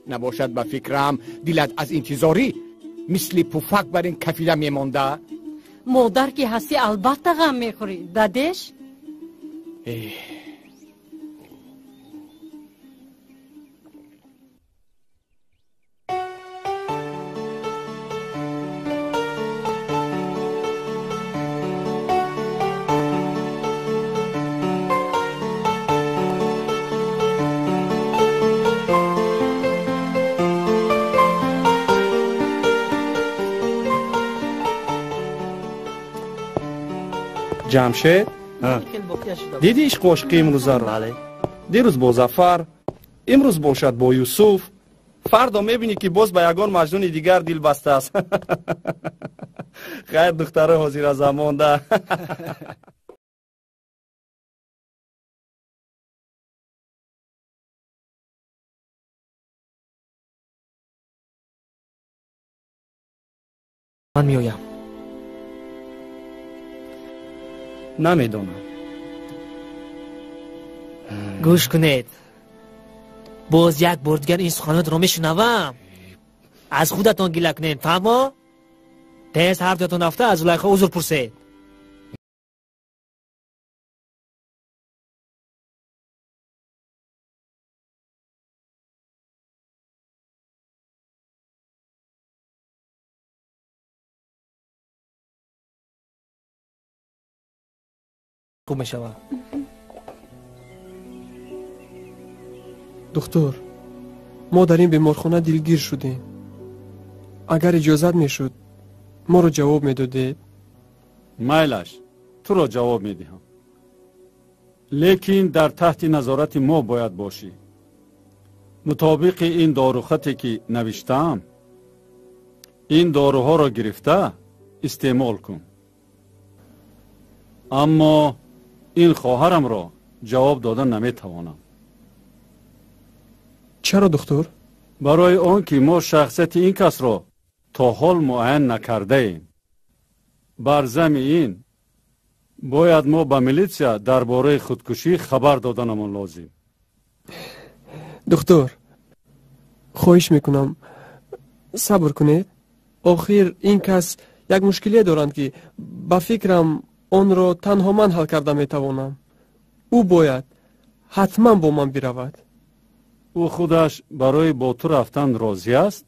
نباشد به فکرم دلت از انتظاری مثل پفک بر این کفیله می مانده. مادر که هستی البته غم میخوری دادش. جمشید دیدی عشق و عشقی امروزه رو؟ دیروز با ظفر، امروز باشد با یوسف، فردا میبینی که باز به یگان مجنون دیگر دل بسته است. خیر دختره حاضر از زمان ده. من میایم. نمیدونم. گوش کنید. باز یک بار دیگر این سخنات رو میشنوم. از خودتون گله کنین، فهمو؟ تیز حرفتون رفته از زلیخا عذر پرسید. خوب میشوم. دکتر، ما در این بیمارخانه دلگیر شدیم. اگر اجازت میشد ما رو جواب میدادید؟ مایلش تو رو جواب میدهم، لیکن در تحت نظارت ما باید باشی. مطابق این داروخطی که نوشتم، این داروها را گرفته استعمال کن. اما این خواهرم را جواب دادن نمیتوانم. چرا دکتر؟ برای آن که ما شخصیت این کس را تا حال معاین نکرده ایم. بر ضمن این باید ما به میلیسیا درباره خودکشی خبر دادنمان لازم. دکتر، خواهش میکنم صبر کنید. آخر این کس یک مشکلی دارند که با فکرم آن را تنها من حل کرده میتوانم. او باید حتما با من برود. او خودش برای با تو رفتن راضی است؟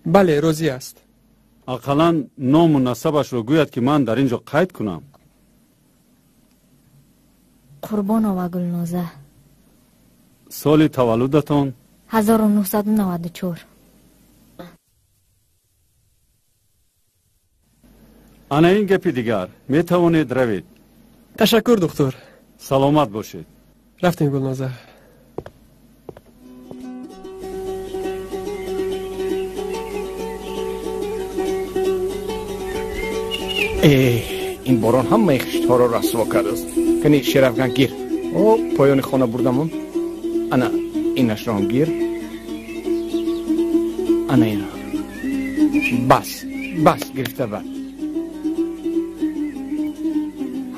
بله راضی است. اقلا نام و نسبش رو گوید که من در اینجا قید کنم. قربان و گلنوزه. سال تولدتان؟ 1994. انا این گپی دیگر می توانید روید. تشکر دکتر. سلامت باشید. رفتیم گلنوزه. این باران همه خشت‌ها را رسوا کرده است. کنی شرفگان گیر. او پایان خانه بردمون. انا اینش را گیر. انا اینا. بس گرفته بعد.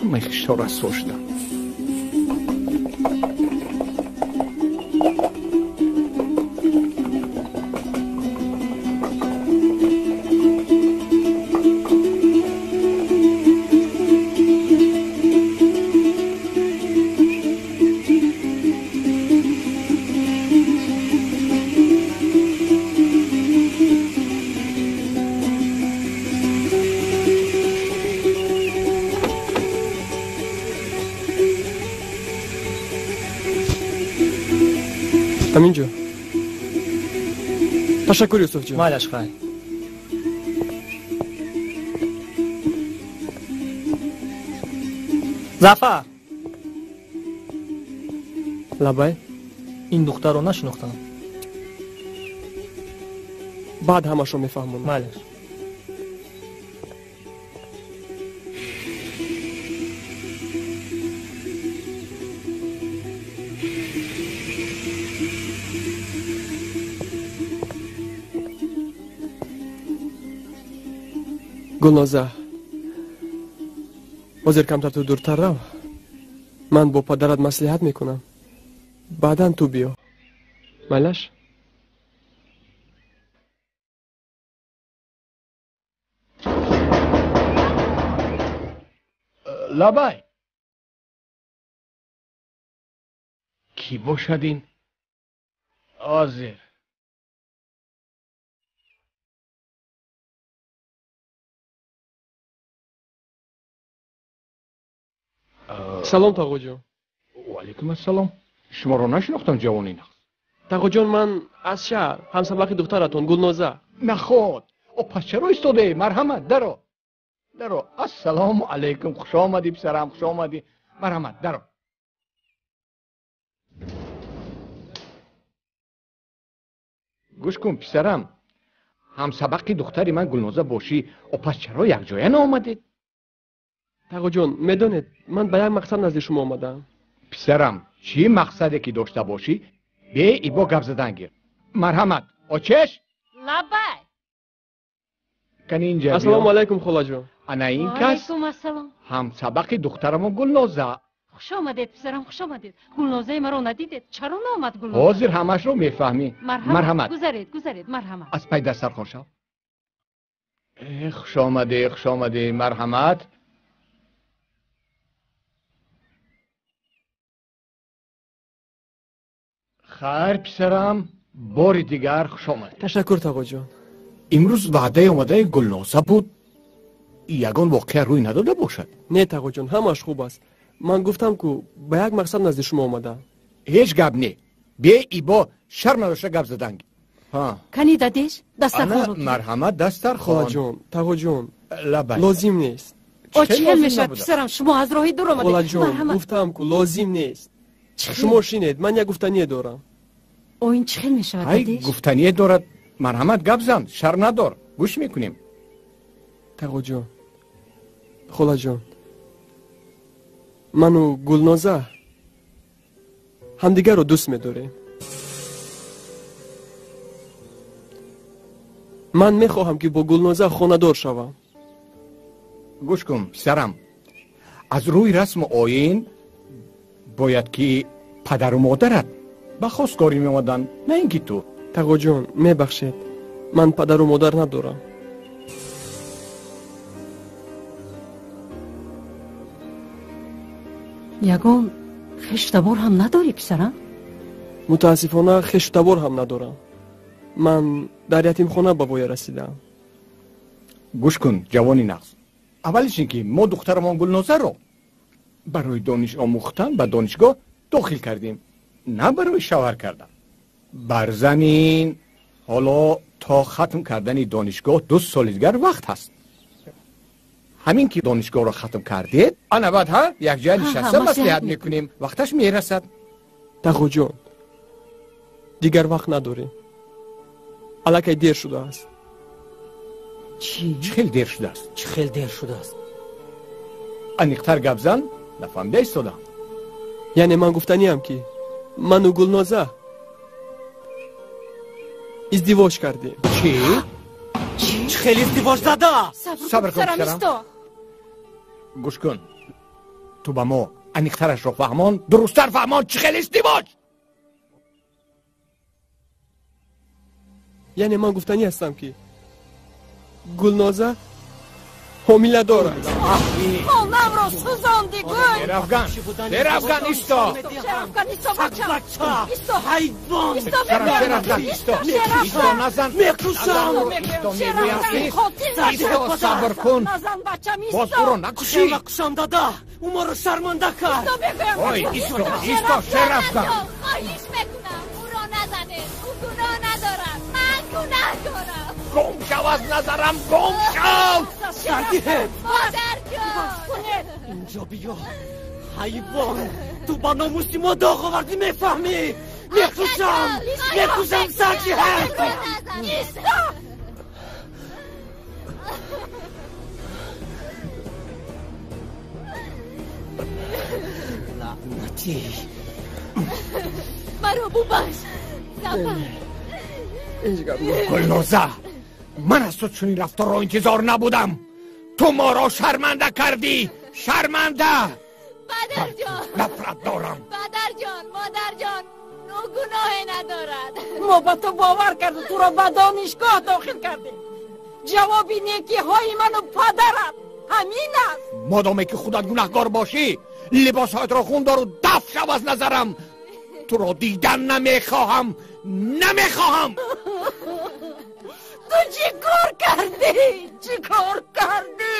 همه خشت‌ها رسوا شده. همینجا. تشکر یوسف جان. مالش خیر. ظفر. لبای این دختر رو نشناختم. بعد همش رو میفهمم. مالش. گلنازه، حاضر کمتر تو دورتر رو. من با پدرت مصلحت میکنم. بعداً تو بیا. مالش؟ لبای کی باشد این؟ حاضر. سلام تاقو جان. و علیکم السلام. شما رو نشناختم جوانین. تاقو جان من از شهر همسبق دخترتون گلنازه. نخود. او پس چرا ایستاده؟ مرحمت درو. درو. السلام علیکم. خوش آمدی پسرم، خوش آمدی. مرحمت. درو. گوش کن پسرم، هم سبقی دختری من گلنوزه باشی و پس چرا یک جایه نآمدید؟ تقا جان میدونید من به یک مقصد نزد شما آمدم. پسرم چی مقصدی که داشته باشی به ایبا گپ زدن گیر. مرحمت. آچش لبای کنی اینجا. السلام علیکم خاله جان. انا این کس علیکم السلام. هم سبقی دخترم گلنوزه. خوش آمدید پسرم، خوش آمدید. گلنوزه مرا ندیدید؟ چرا نآمد گلنوزه؟ حاضر همش رو میفهمی. مرحمت. گذارید مرحمت. از پای دسترخوان شو. خوش آمدی، خوش آمدی. مرحمت. خیر پسرم، بار دیگر خوش آمدی. تشکر تقا جان. امروز وعده اومده گلنوزه بود، یگان واقعا روی نداده باشد. نه تقا جان همش خوب است. من گفتم که به یک مقصد نزد شما آمدم. هیچ گپ نه. بیا ایبا شرم نداشته گپ زدن. ها کنی دادیش دسترخوان رو. مرحمت. دسترخوان. خاله جان تقا جان لبای لازم نیست. چه میشد پسرم؟ شما از راهی دور آمدید. خاله جان گفتم که لازم نیست. شما شینید من یک گفتنی دارم. او این چه میشد ای دادیش؟ گفتنی دارد. مرحمت گپ زن، شرم ندار، گوش میکنیم. تقا جان خاله جان من و گلنوزه همدیگر رو دوست می‌داریم. من میخواهم که با گلنوزه خانه‌دار شوم. گوش کن پسرم، از روی رسم و آیین باید که پدر و مادرت به خواستگاری می‌آمدن، نه اینکه تو. تقا جان میبخشید من پدر و مادر ندارم. یگان خشتبار هم نداری پسرم؟ متاسفانه خشتبار هم ندارم. من در یتیم خانه به وای رسیدم. گوش کن جوانی نغز، اولش اینکه ما دخترمان گلنوزه رو برای دانش آموختن به دانشگاه داخل کردیم، نه برای شوهر کردن. بر زمین حالا تا ختم کردن دانشگاه 2 سال دیگر وقت هست. همین که دانشگاه رو ختم کردید انا بعد ها یک جای نشسته مصلحت میکنیم، وقتش میرسد. تقا جان دیگر وقت نداریم، الکی دیر شده است. چی خیلی دیر شده است؟ چه خیلی دیر شده است؟ انیقتر گپ زن، نفهمیده ایستادم. یعنی من گفتنی هم که من و گلنوزه ازدواج کردیم. چی؟ چه خیلی ازدواج زده؟ صبر کن پسرم. گوش کن، تو با ما انیقترش رو فهمان، درستر فهمان. چه خیلی ازدواج؟ یعنی من گفتنی هستم که گلنوزه حامله دارد. حالم را سوزاندی گل. در افغان ایستا. ایستا حیوان. ایستا نزن. میکشم. ایستا صبر کن. باز او رو نکشی. نکشم دادا، او ما رو شرمنده کرد. اوی ایستا شیر افغان. خواهیش بکنم او را نزنه، او گناه ندارد، من گناه دارم. گم شو از نظرم، گم شو. مادر جان اینجا بیا حیوان، تو با ناموسی ما داغ آوردی. میفهمی؟ میکشم سرکی هست. لعنتی مرا ببخش زفر. گلنوزه، من از تو چنین رفتار را انتظار نبودم. تو ما را شرمنده کردی، شرمنده. پدر جان نفرت دارم. پدر جان مادر جان او گناهی ندارد. ما با تو باور کردیم، تو را به دانشگاه داخل کردیم. جوابی نیکی های منو پدرم همین است. مادامی که خودت گناهکار باشی، لباس هایت را خوندار و دفع شو از نظرم. تو را دیدن نمیخواهم، نمیخواهم. تو چی کار کردی؟ چی کار کردی؟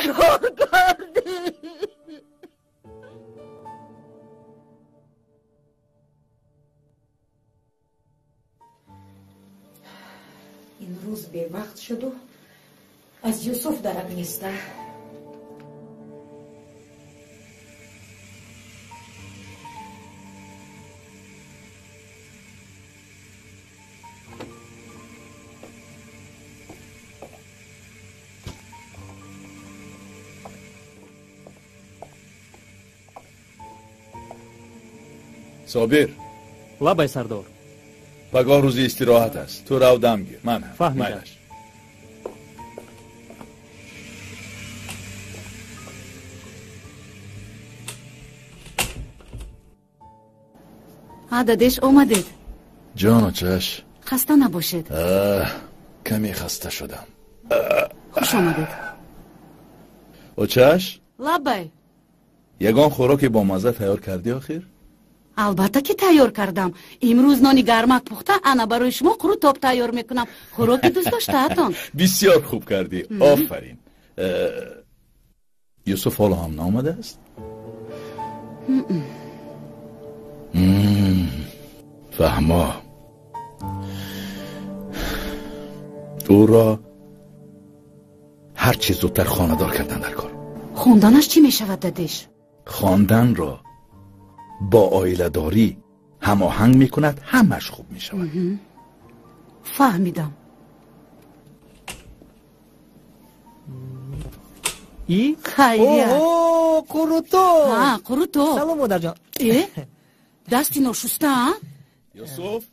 چی کار کردی؟ این روز به وقت شد و از یوسف درک نیسته. صابر لبای سردار پگاه روزی استراحت است. تو رو دم گیر. من هم فهمیدم. دادش اومدید. جان و چش خسته نباشید. کمی خسته شدم. خوش آمدید. و چش لبای یگان خوراک با مزه تیار کردی آخر؟ البته که تیار کردم. امروز نانی گرمک پخته انا برای شما قروتاب تیار میکنم. خوراکی دوست داشته هاتون. بسیار خوب کردی. آفرین. یوسف حالا هم نامده است؟ فهما او را هر چیز زودتر خانه‌دار کردن در کار. خوندنش چی میشود دادش؟ خواندن را با عائله داری هماهنگ میکند، همش خوب میشود. فهمیدم. ای خیریه. اوه قروتو. قروتو. سلام مادر جان. دستی نشسته ها؟ یوسف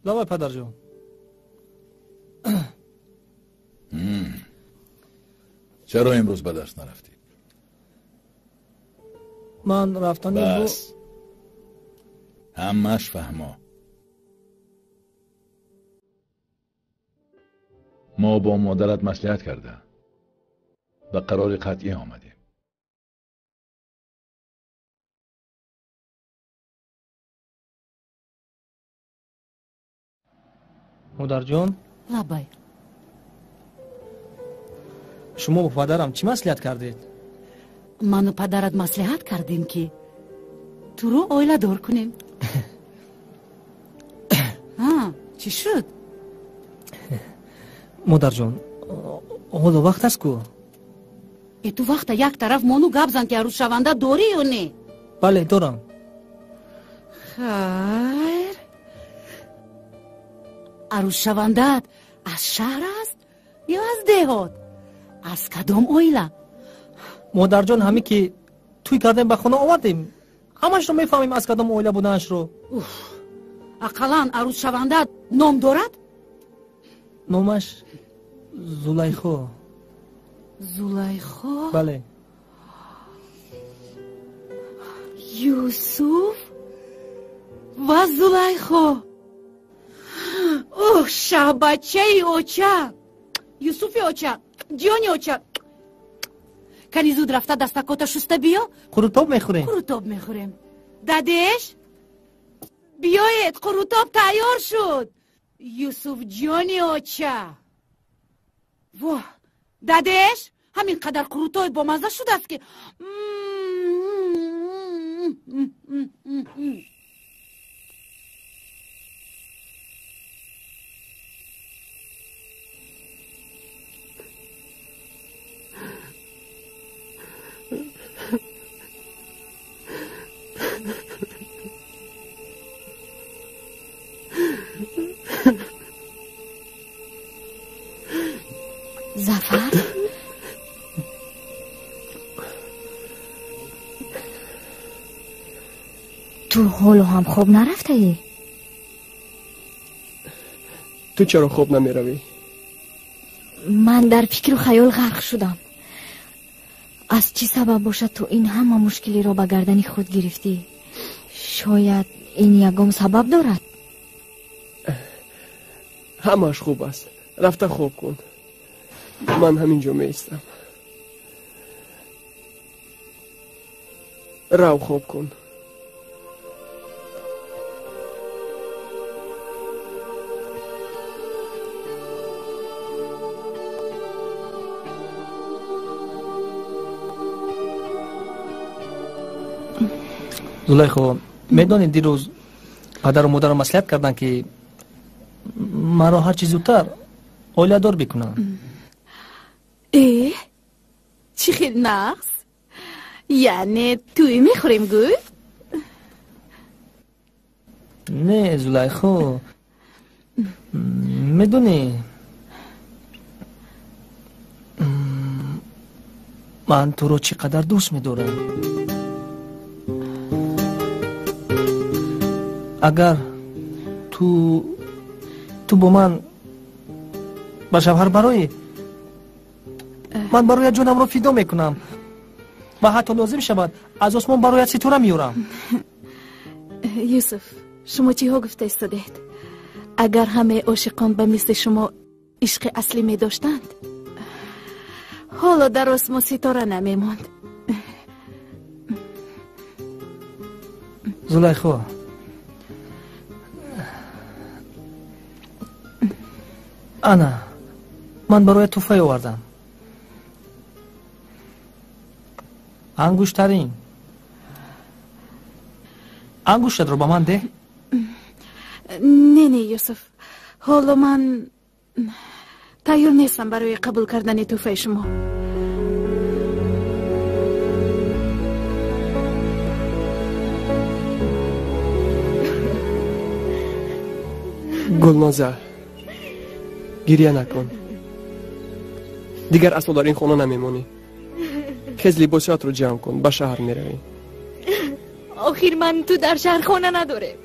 لبای پدر جان. چرا امروز به درس نرفتی؟ من رفتن بس همش فهما. ما با مادرت مصلحت کرده و قرار قطعی آمدیم. مادر جان. لبای شما با پدرم چی مصلحت کردید؟ من و پدرت مصلحت کردیم که تو رو عائله دار کنیم. چی شد؟ مادر جان حالا وقت است کو؟ ای تو وقت یک طرف مانو گپ زن که عروس شونده داری یا نه؟ بله دارم. خیر عروس شوندت از شهر است یا از دهات؟ از کدام عائله؟ مادر جان همین که توی کردیم به خونه آمدیم، همش رو میفهمیم از کدام عائله بودنش رو. اقلا عروس شوندت نام دارد؟ نامش زلیخا. زلیخا؟ بله. یوسف و زلیخا. اوه شهبچه اوچه. یوسف اوچه، جانی اوچه. کنی زود رفته دستکاتا شسته بیا. قروتاب میخوریم. قروتاب میخوریم. دادش بیایید قروتاب تیار شد. یوسف جانی اوچه. واه دادش همین قدر قروتاب با مزه شده است که زفر تو حالو هم خوب نرفته ای؟ تو چرا خوب نمی روی؟ من در فکر و خیال غرق شدم. از چی سبب باشد تو این همه مشکلی را به گردن خود گرفتی؟ شاید این یگام سبب دارد. همش خوب است. رفته خوب کن. من همینجا می ایستم. رو خوب کن. زلیخا میدانی دیروز پدر و مادر مصلحت کردن که مرا هر چی زودتر اوله دار بکنم. چی خیلی نقص؟ یعنی توی میخوریم گل؟ نه زلیخا، میدونی من تو رو چقدر دوست میدارم. اگر تو با من با شوهر برای من برای جونم رو فدا میکنم و حتی لازم شود از آسمان برای ستاره میارم. یوسف، شما چی ها گفته استادید؟ اگر همه عاشقان به مثل شما عشق اصلی می داشتند حالا در آسمان ستاره نمیماند. زلیخا، انا من برای توفه آوردم. انگشترین انگشتت رو با من ده. نه یوسف، حالا من تیار نیستم برای قبول کردن توفه شما. گلنازه، گریه نکن. دیگر اصلا در این خانه نمیمونی. خیز لباسات رو جمع کن، به شهر میروی. آخر من تو در شهر خانه نداره.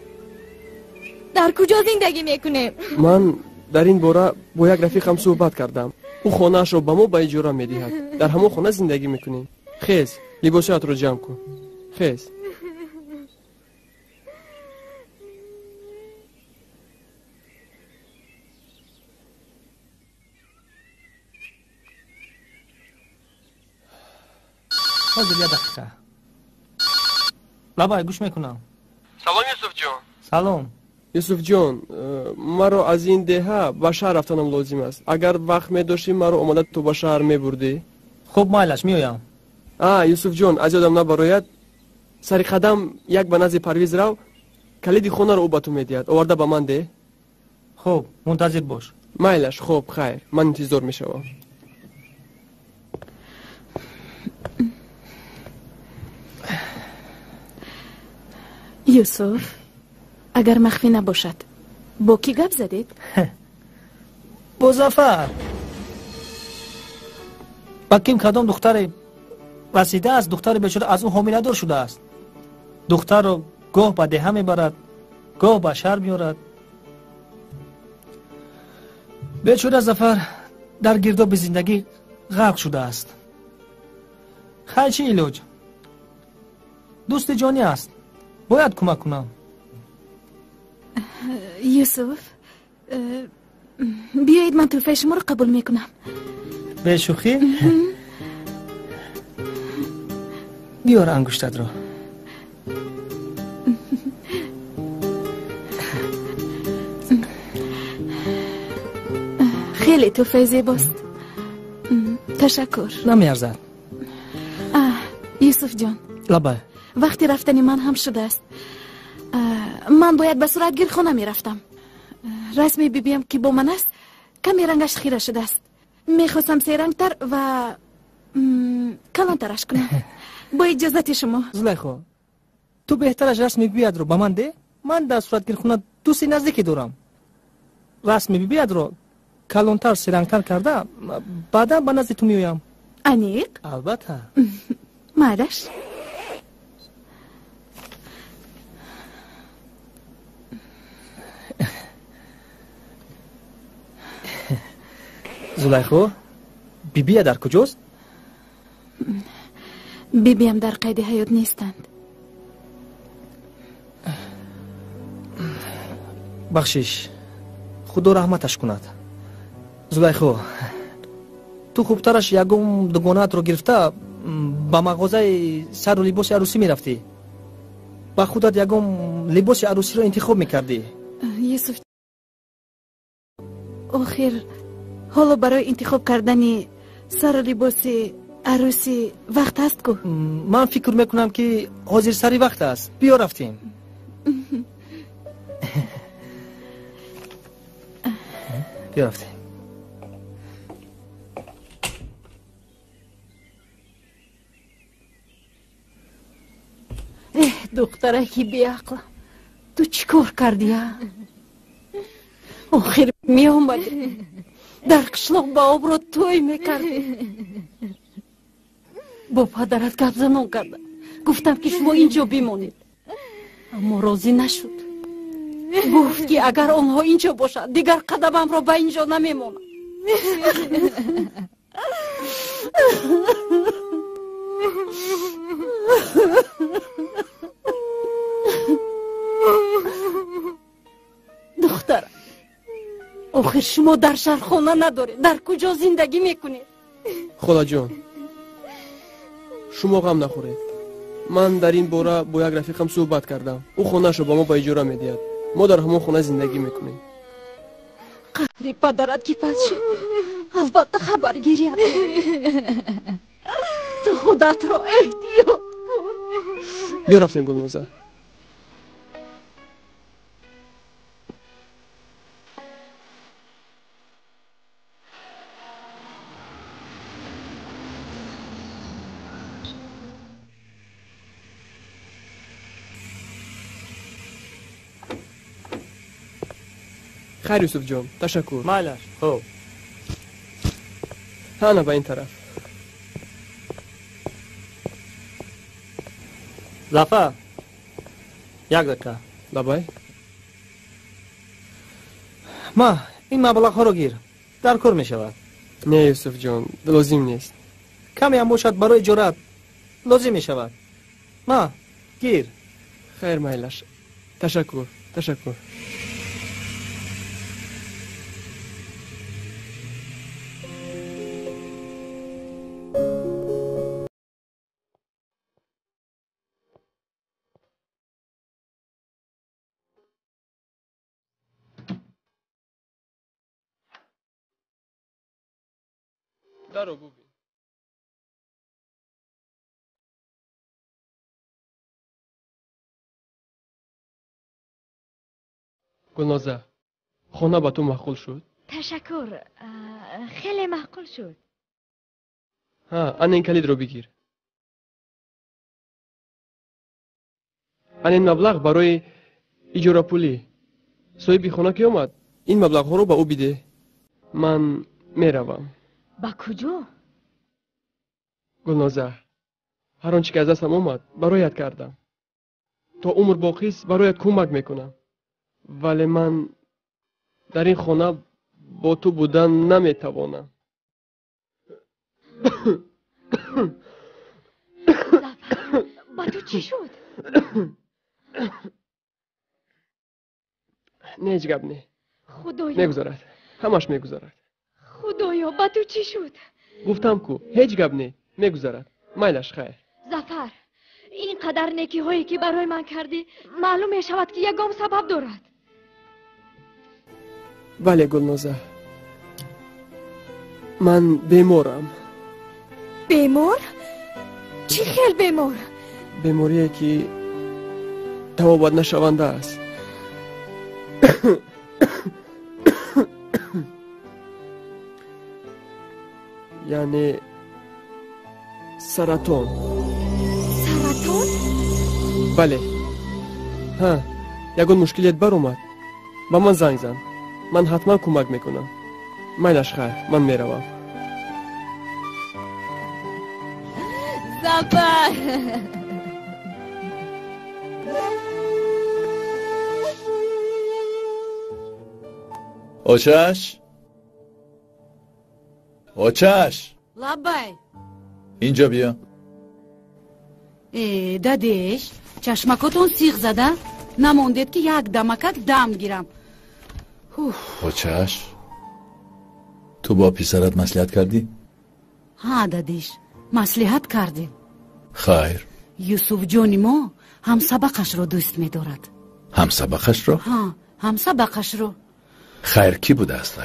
در کجا زندگی میکنه؟ من در این باره با یک رفیقم صحبت کردم. او خانه‌اش رو به ما به اجاره میدهد. در همون خانه زندگی میکنیم. خیز لباسات رو جمع کن. خیز. حاضر یه دقیقه. لبای گوش میکنم. سلام یوسف جان. سلام یوسف جان، مرا از این دهه به شهر رفتنم لازم است. اگر وقت می داشتی مرا آماده تو به شهر می بردی؟ خب مایلش میایم. یوسف جان، از یادم نبراید سری قدم یک به نزد پرویز رو، کلید خونه رو او به تو میدهد. آورده به من ده. خب منتظر باش. مایلش. خب خیر، من انتظار میشوم. یوسف، اگر مخفی نباشد با کی گپ زدید؟ با ظفر. با کیم کدام دختر رسیده است، دختر بیچاره از اون حامله دار شده است. دختر رو گاه به دهه میبرد، گاه به شهر میارد. بیچاره ظفر در گرداب زندگی غرق شده است. خیر چه علاج؟ دوست جانی است، باید کمک کنم. یوسف، بیایید من توفه شما رو قبول میکنم. به شوخی؟ بیار انگشتت رو. خیلی توفه زیباست. تشکر. نمیارزد. یوسف جان، لبای وقتی رفتنی من هم شده است. من باید به صورتگیر خانه می رفتم. رسمی ببینم که با من است کمی رنگش خیره شده است. میخواستم سه رنگ تر و کلان ترش کنم. با اجازت شما. زلیخا، تو بهترش رسمی بیاد رو با من ده. من در صورتگیر خونه دوستی نزدیکی دارم. رسمی بیاد رو کلان تر سه رنگ تر کرده بعدا به نزد تو میایم. انیق؟ البته. مالش؟ زلیخا، بیبیه در کجاست؟ بیبیم در قید حیات نیستند. بخشش، خدا رحمتش کند. زلیخا، تو خوبترش یکم دوگانت رو گرفته با مغازه سر و لباس عروسی می رفتی. با خودت یکم لباس عروسی رو انتخاب می کردی. یوسف، آخر حالا برای انتخاب کردن سر و لباس عروسی وقت هست کو؟ من فکر میکنم که حاضر سری وقت است. بیا رفتیم. بیافتیم. دختره که بیعقلم، تو چی کار کردی؟ آخر می آمدی در قشلاق با آب را توی میکردی. با پدرت گپ زنان کردم، گفتم که شما اینجا بمانید، اما راضی نشد. گفت که اگر آنها اینجا باشد دیگر قدمم را به اینجا نمیمانم. دخترم، آخر شما در شهر خانه ندارید، در کجا زندگی میکنید؟ خدا جان، شما غم نخورید. من در این باره با یک رفیقم صحبت کردم. او خانه شو با ما با اجاره میدهد. ما در همون خانه زندگی میکنیم. قدری پدرت که پس شد، البته خبرگیری تو خودت را احتیاط. بیا رفتیم گلنوزه. خیر یوسف جان، تشکر. مالش خب نه به این طرف. ظفر یک دقیقه. لبای ما این مبلغ ها رو گیر، در کار می شود. نه یوسف جان، لازم نیست. کمی هم باشد برای اجارت لازم می شود. ما گیر. خیر مایلش، تشکر. دارو ببین. گلنازه، خانه با تو معقول شد؟ تشکر، خیلی معقول شد. آن این کلید رو بگیر. آن این مبلغ برای اجاره پولی. صاحب خانه که اومد این مبلغ ها رو به او بده. من میروم. با کجا؟ گلنازه، هر آنچه که از دستم اومد برایت کردم. تا عمر باقی است برایت کمک میکنم. ولی من در این خانه با تو بودن نمیتوانم. با تو چی شد؟ نه هیچ گپ نه. خدایا میگذارد، همش میگذارد. خدایا با تو چی شد؟ گفتم کو هیچ گپ نه، میگذارد. مایلش خیر. ظفر، اینقدر نیکی هایی که برای من کردی معلوم می شود که یگام سبب دارد. بله گلنازه، من بیمارم. بیمار؟ چی خیل بیمار؟ بیماریه که توابت نشونده است. یعنی سرطان. سرطان؟ بله. یگون مشکلیت بر اومد. با من زنگ زن. من حتما کمک میکنم. مایلش خیر، من میروم. ظفر، آچش لبای اینجا بیا. دادیش چشمکاتون سیخ زده؟ نموندید که یک دمکک دم گیرم. آچش تو با پسرت مصلحت کردی؟ ها دادیش، مصلحت کردیم. خیر. یوسف جانی ما هم سبقش رو دوست می دارد. هم سبقش رو؟ ها، هم سبقش رو. خیر کی بوده است؟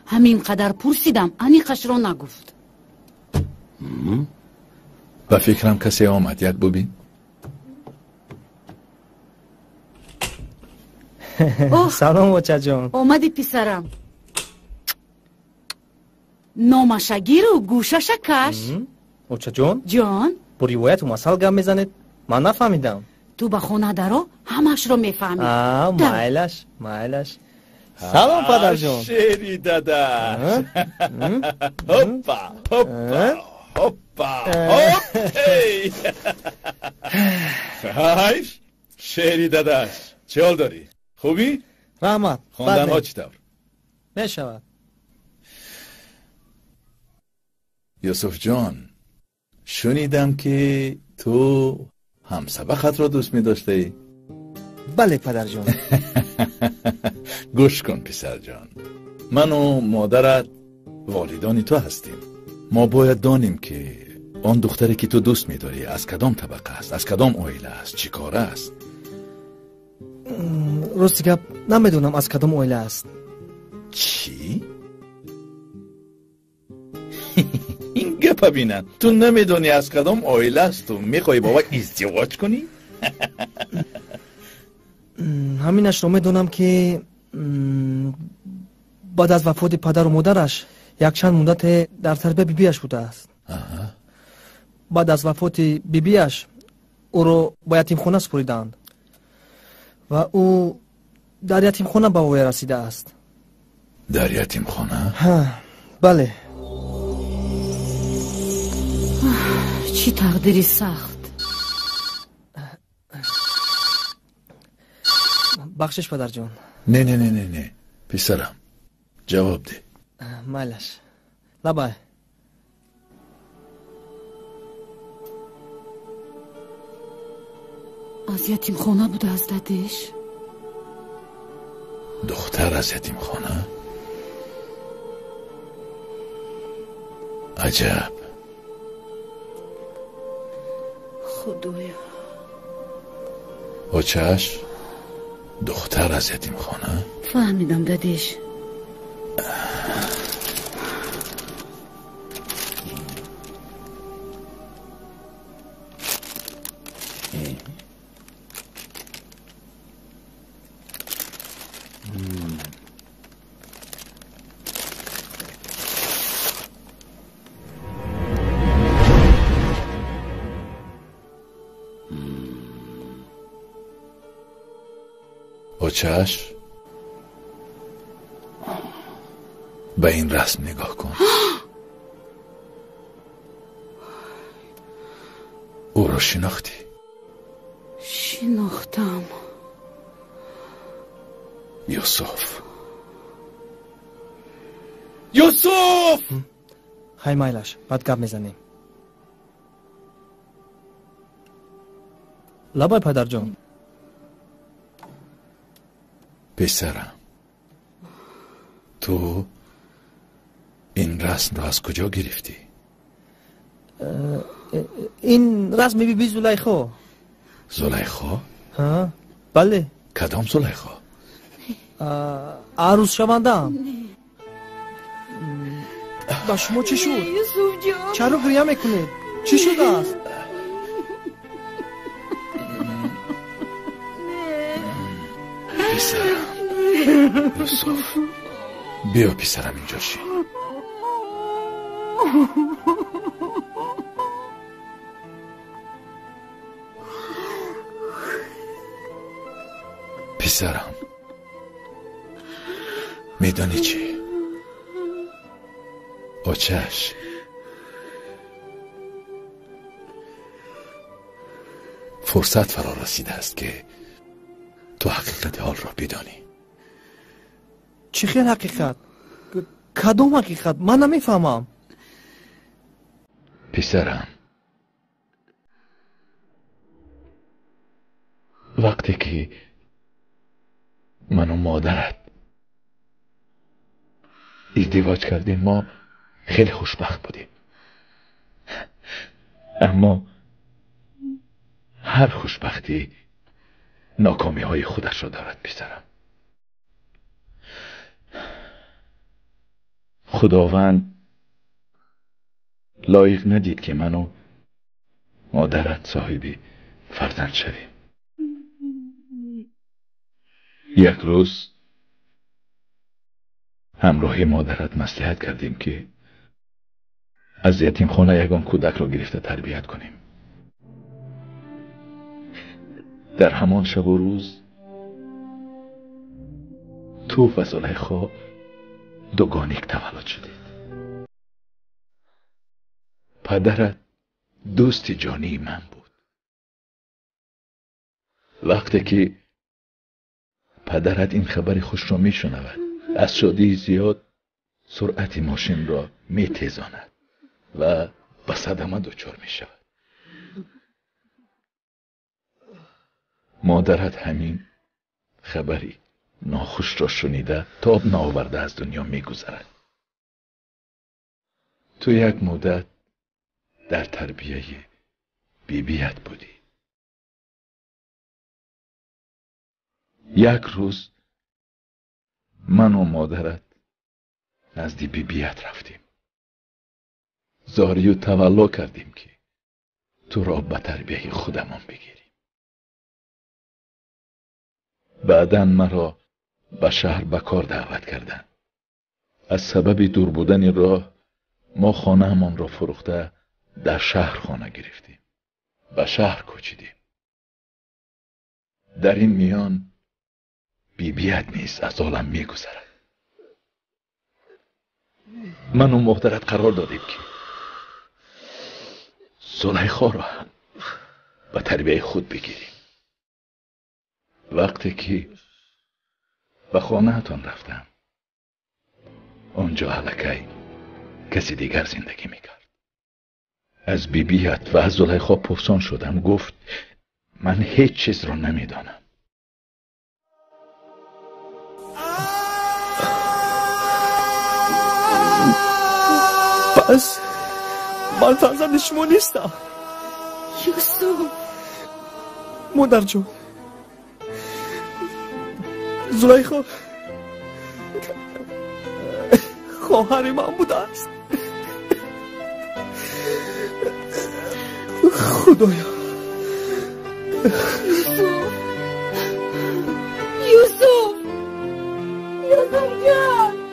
همین قدر پرسیدم انیقش رو نگفت. با فکرم کسی آمد، یک ببین. سلام بچه جان. اومدی پسرم. نامش گیر و گوشش کش. اوچه جان جان با روایت و مثل گم میزنید من نفهمیدم. تو به خونه درو همش رو میفهمی. مایلش سلام پدر جان. شیری داداش. هوپا هوپا هوپا هی شیری داداش چه حال داری؟ خوبی؟ رحمت خواندن ها چی طور؟ میشود. یوسف جان شنیدم که تو هم سبقت را دوست می داشته؟ بله پدر جان. گوش کن پسر جان، من و مادرت والدانی تو هستیم. ما باید دانیم که آن دختری که تو دوست می داری از کدام طبقه است، از کدام عائله است، چی کاره است. راست گپ نمیدونم از کدام عائله است. چی؟ این گپ بینن تو نمیدونی از کدام عائله است و میخوای با وقت ازدواج کنی؟ همینش رو میدونم که بعد از وفات پدر و مادرش یک چند مدت در تربیت بیبیش بوده است. بعد از وفات بیبیش او رو با یتیم خانه سپردند و او در یتیم خانه به وی رسیده است. در یتیم خانه؟ بله. چی تقدیری سخت. بخشش پدر جان. نه پسرم جواب ده. مالش لبای. از یتیم خانه بوده از دادش؟ دختر از یتیم خانه؟ عجب. خدایا. اوچش دختر از یتیم خانه؟ فهمیدم دادش. اوچش به این رسم نگاه کن. او رو شناختی؟ شناختم. یوسف. های مایلش بعد گپ میزنیم. لبای پدر جان. پسرم تو این رسم را از کجا گرفتی؟ این رسم بی زلیخا. زلیخا؟ ها بله. کدام زلیخا؟ عروس شوندم. با شما چی شد؟ یوسف جان چرا گریه میکنید؟ چی شده است؟ پسرم یوسف بیا پسرم اینجا شی. پسرم میدانی چی؟ اوچش فرصت فرا رسیده است که تو حقیقت حال را بدانی. چی خیلی حقیقت؟ کدوم حقیقت؟ من نمیفهمم. پسرم وقتی که من و مادرت ازدواج کردیم ما خیلی خوشبخت بودیم، اما هر خوشبختی ناکامی های خودش را دارد پسرم. خداوند لایق ندید که من و مادرت صاحبی فرزند شویم. یک روز همراه مادرت مصلحت کردیم که از یتیمخانه یگان کودک را گرفته تربیت کنیم. در همان شب و روز تو و زلیخا دوگانیک تولد شدید. پدرت دوست جانی من بود. وقتی که پدرت این خبر خوش را می شنود، از شادی زیاد سرعت ماشین را می تیزاند و به صدمه دچار می شود. مادرت همین خبری ناخوش را شنیده تاب نآورده از دنیا می گذرد. تو یک مدت در تربیه بیبیت بودی. یک روز من و مادرت نزد بیبیت رفتیم. زاری و تولا کردیم که تو را به تربیه خودمان بگیریم. بعداً مرا به شهر به کار دعوت کردند. از سبب دور بودن راه ما خانه‌مان را فروخته در شهر خانه گرفتیم. به شهر کوچیدیم. در این میان بیبیت نیز از عالم می‌گذرد. من و مادرت قرار دادیم که زلیخا را هم به تربیه خود بگیریم. وقتی که به خانه‌تان رفتم، آنجا الکی کسی دیگر زندگی میکرد. از بیبیت و از زلیخا پرسان شدم. گفت من هیچ چیز را نمیدانم. پس من فرزند شما نیستم. یوسف مادر جون، زلیخا خواهر من بوده است. خدایا یوسف جان.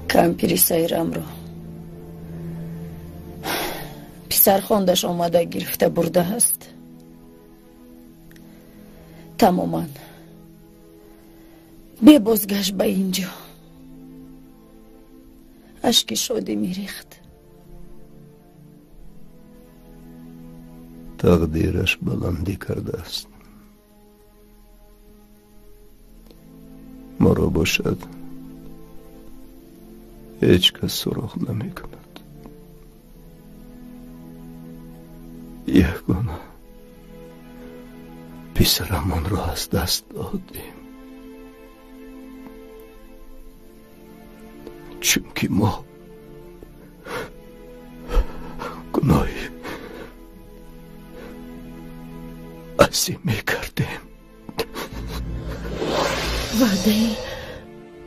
کمپیری سیرم رو پسر خواندش آمده گرفته برده هست. تماما بی بازگشت به اینجا. اشک شادی میریخت. تقدیرش بلندی کرده است. ما را باشد هیچ کس سراغ نمی کند. یگانه پسرمان را از دست دادیم، چون که ما گناه عظیم می کردیم. وعده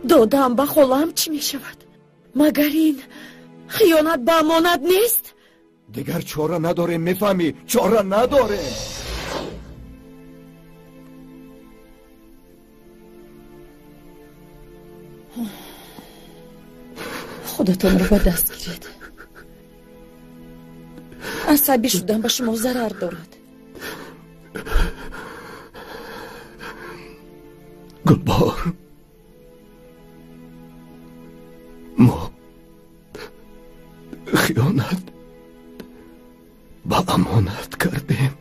دادم به خالم چی می شود؟ مگر این خیانت به امانت نیست؟ دیگر چاره نداریم، میفهمی؟ چاره نداریم. خودتون رو به دست گیرید. عصبی شدن به شما ضرر دارد. گلبهار، ما خیانت به امانت کردیم.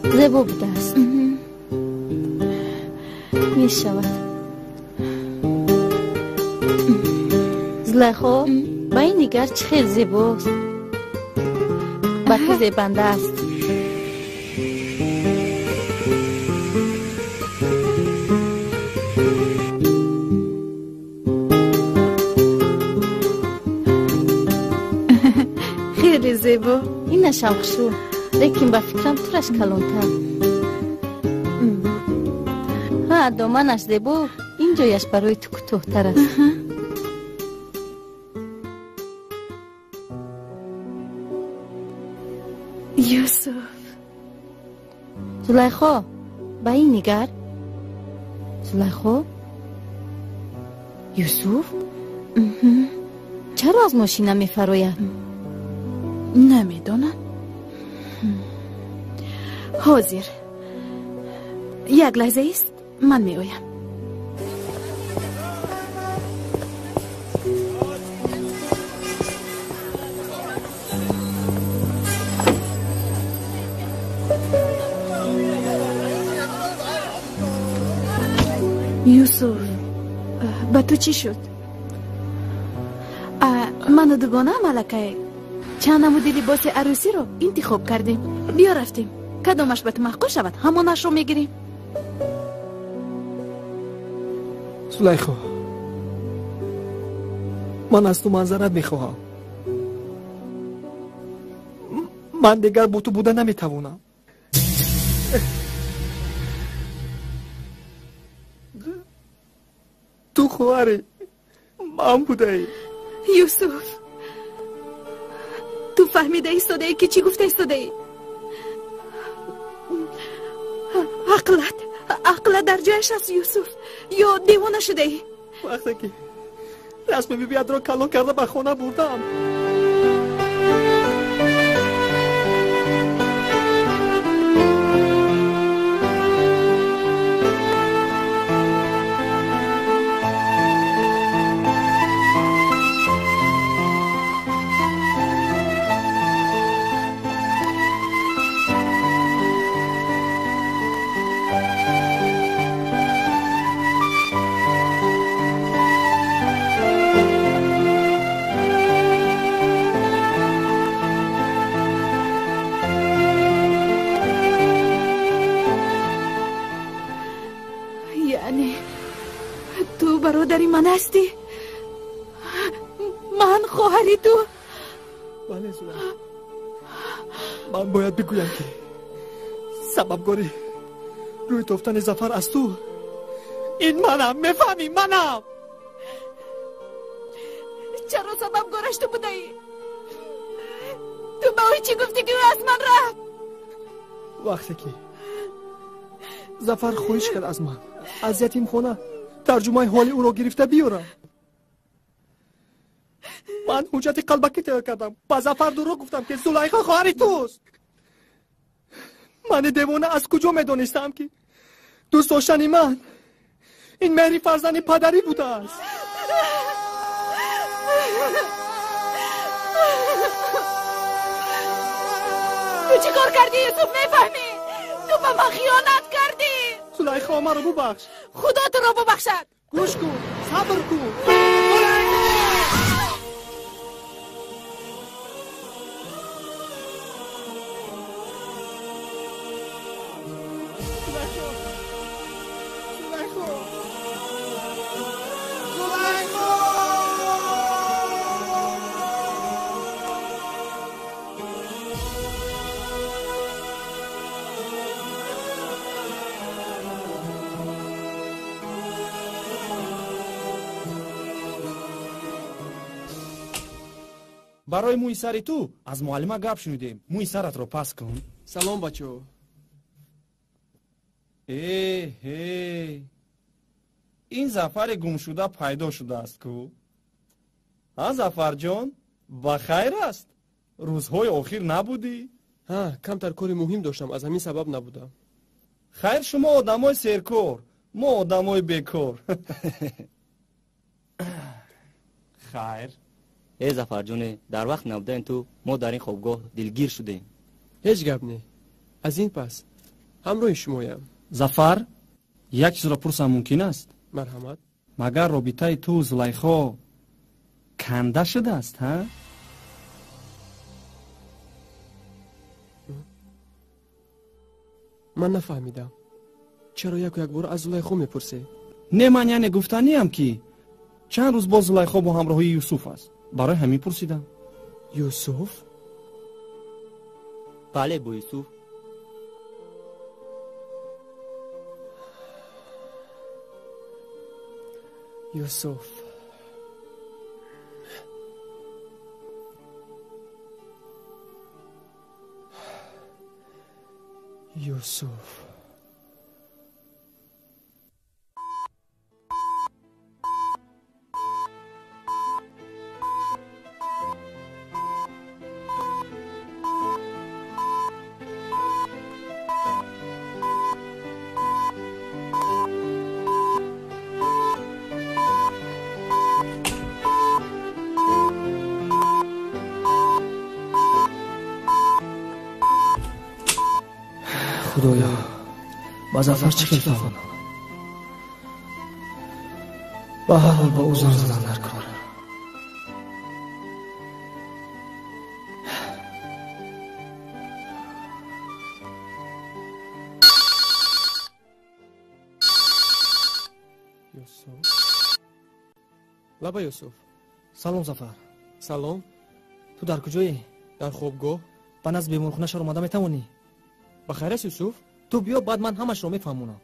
زبو بوده است. می شود. زلیخا با این نگر چه خیلی زیباست. با تو زیبنده است. خیلی زیبا. این نشم خشو، لیکن با فکرم ترش کلونتر. ها دامنش زیبا، این جایش برای تو کوتاه‌تر است. یوسف. زلیخا با این نگر. زلیخا یوسف چرا از ماشین نمی فراید؟ نمیدونم. حاضر یک لحظه است، من می آیم. یوسف با تو چی شد؟ من و دوگانه ملکه چند نمودی لباس عروسی رو انتخاب کردیم. بیا رفتیم کدامش به تو محقق شود همانش رو میگیریم. زلیخا، من از تو منظرت میخواهم. من دیگر با تو بوده نمیتوانم. تو خواهری من بوده ای. یوسف تو فهمیده ایستاده ای که چی گفته ایستاده ای؟ عقلت در جایش است یوسف یا دیوانه شده ای؟ وقتی که رسم بیبیت را کلان کرده به خانه بردم. برادری من هستی؟ من خواهری تو؟ بله زلیخا، من باید بگویم که سببگاری روی تافتن ظفر از تو این منم. میفهمی؟ منم. چرا سببگارش تو بوده ای؟ تو به اوی چی گفتی که او از من رفت؟ وقتی که ظفر خواهش کرد از من از یتیم خانه ترجمه حال او را گرفته بیارم، من حجت قلبکی تیار کردم. با ظفر دروغ گفتم که زلیخا خواهر توست. من دیوانه از کجا میدونستم که دوست داشتن من این مهری فرزند پدری بوده است. تو چی کار کردی یوسف؟ میفهمی؟ تو به من خیانت کردی. زلیخا ما رو ببخش. خدا تو رو ببخشد. گوش کن، صبر کن. برای موی سر تو از معلمه گپ شنیدیم. موی سرت رو پس کن. سلام بچو. این ظفر گم شده پیدا شده است کو؟ ها ظفر جان بخیر است؟ روزهای آخر نبودی؟ ها کمتر کاری مهم داشتم، از همین سبب نبودم. خیر شما آدمای سرکار، ما آدمای بیکار. خیر. ای ظفر جان، در وقت نبودن تو ما در این خوابگاه دلگیر شدیم. هیچ گپ نه. از این پس همراه شمایم. ظفر یک چیز را پرسم ممکن است؟ مرحمت. مگر رابطه تو زلیخا کنده شده است ها؟ من نفهمیدم. چرا یک بار از زلیخا میپرسی؟ نه من یعنی گفتنی هم که چند روز با زلیخا با همراهی یوسف است. برای همین پرسیدم. یوسف؟ بله با یوسف. یوسف یوسف خدایا با ظفر چی خیلی فهمم؟ با هر حال با او زن زدن در کاره. یوسف لبا یوسف. سلام ظفر. سلام. تو در کجایی؟ در خوابگاه. من از بیمارخونه شهر اومدم، میتوانی؟ بخیر است یوسف؟ تو بیا بعد من همش رو میفهمونم.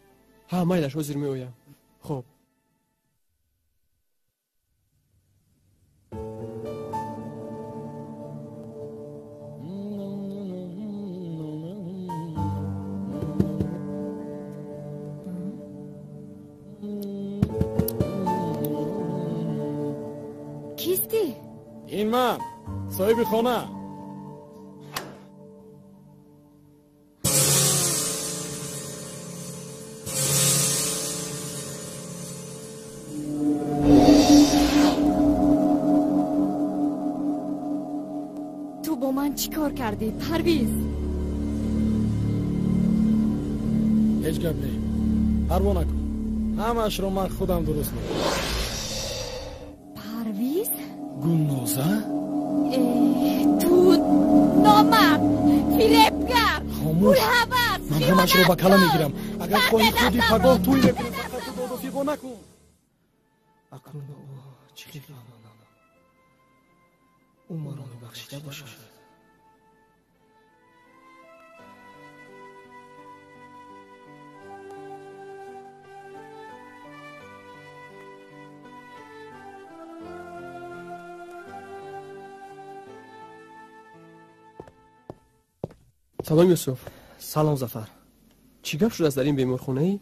ها مایلش حاضر میایم. خب کیستی؟ این من صاحب خانه. چی کار کردی پرویز؟ هیچ گپ نه، پروا نکن، همش رو من خودم درست میکنم. پرویز؟ گلنازه؟ تو نامرد، فریبگر، من همش رو با کلا میگیرم. اگر خواهی خودی پگاه توی بکنی فقط تو داد و فیبا نکن. اکنون او چی خیلی او ما را میبخشیده باشد. سلام یوسف. سلام ظفر. چی گپ شد از در این بیمارخونه ای؟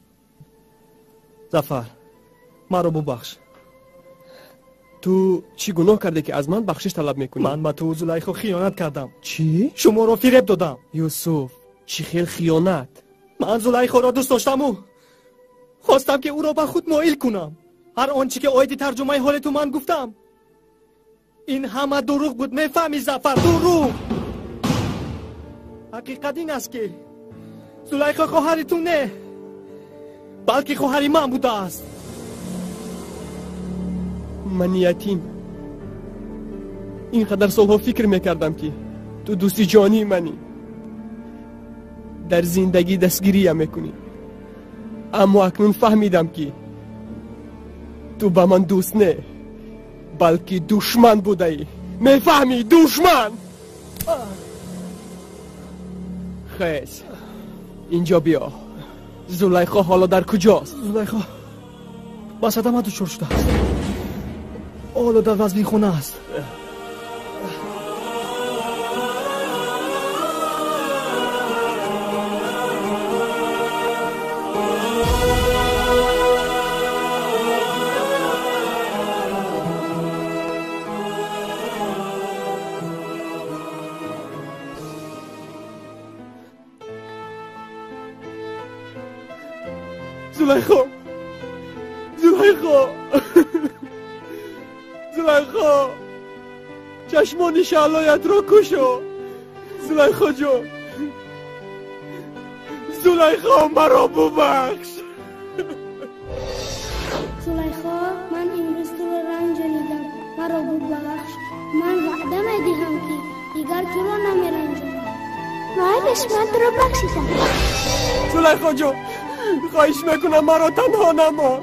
ظفر مرا ببخش. تو چی گناه کرده که از من بخشش طلب میکنی؟ من با تو زلیخا خیانت کردم. چی؟ شما را فریب دادم. یوسف چی خیلی خیانت؟ من زلیخا را دوست داشتم و خواستم که او را به خود مایل کنم. هر آنچه که آیدی ترجمه حال تو من گفتم این همه دروغ بود. میفهمی ظفر؟ دروغ. حقیقت این است که زلیخا خواهر تو نه بلکه خواهر من بوده است. من یتیم اینقدر سالها فکر میکردم که تو دوستی جانی منی، در زندگی دستگیری میکنی، اما اکنون فهمیدم که تو با من دوست نه بلکه دشمن بوده ای. میفهمی؟ دشمن. خیز اینجا بیا. زلیخا حالا در کجاست؟ زلیخا با صدمه دچار شده است. حالا در وزبی خونه است. زلیخا زلیخا چشمان شعلایت را کشو زلیخا جان زلیخا مرا ببخش زلیخا من امروز تو رو رنجانیدم مرا ببخش من وعده میدهم که دیگر تو رو نمیرنجانم معلش من تو رو بخشیدم زلیخا جان خواهش میکنم مرا تنها نما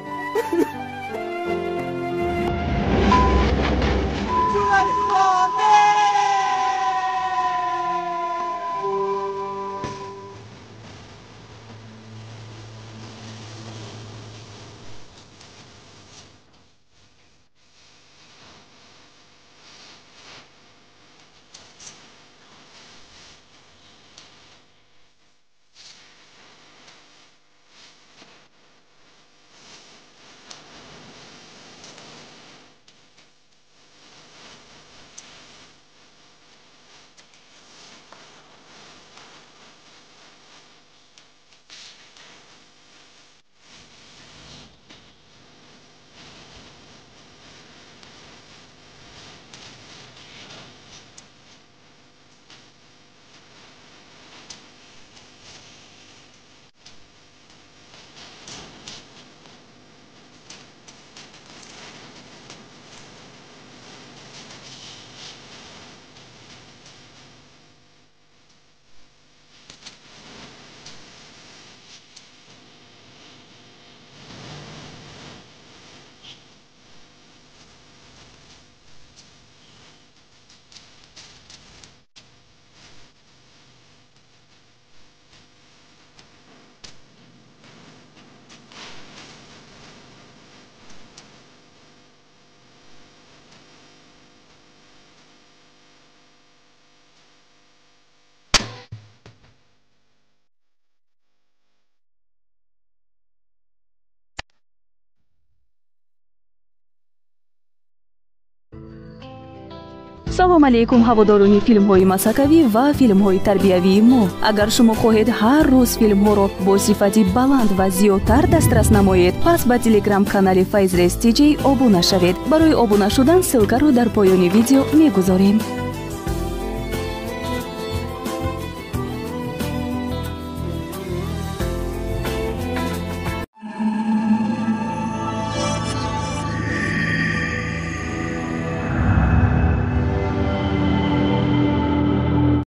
салом алейкум ҳаводорони филмҳои масакавӣ ва филмҳои тарбиявии мо. Агар шумо хоҳед ҳар рӯз филмҳоро бо сифати баланд ва зиёдтар дастрас намоед, пас ба телеграм-канали Faiz Race TJ обуна шавед. Барои обуна шудан ссилкаро дар поёни видео мегузорем.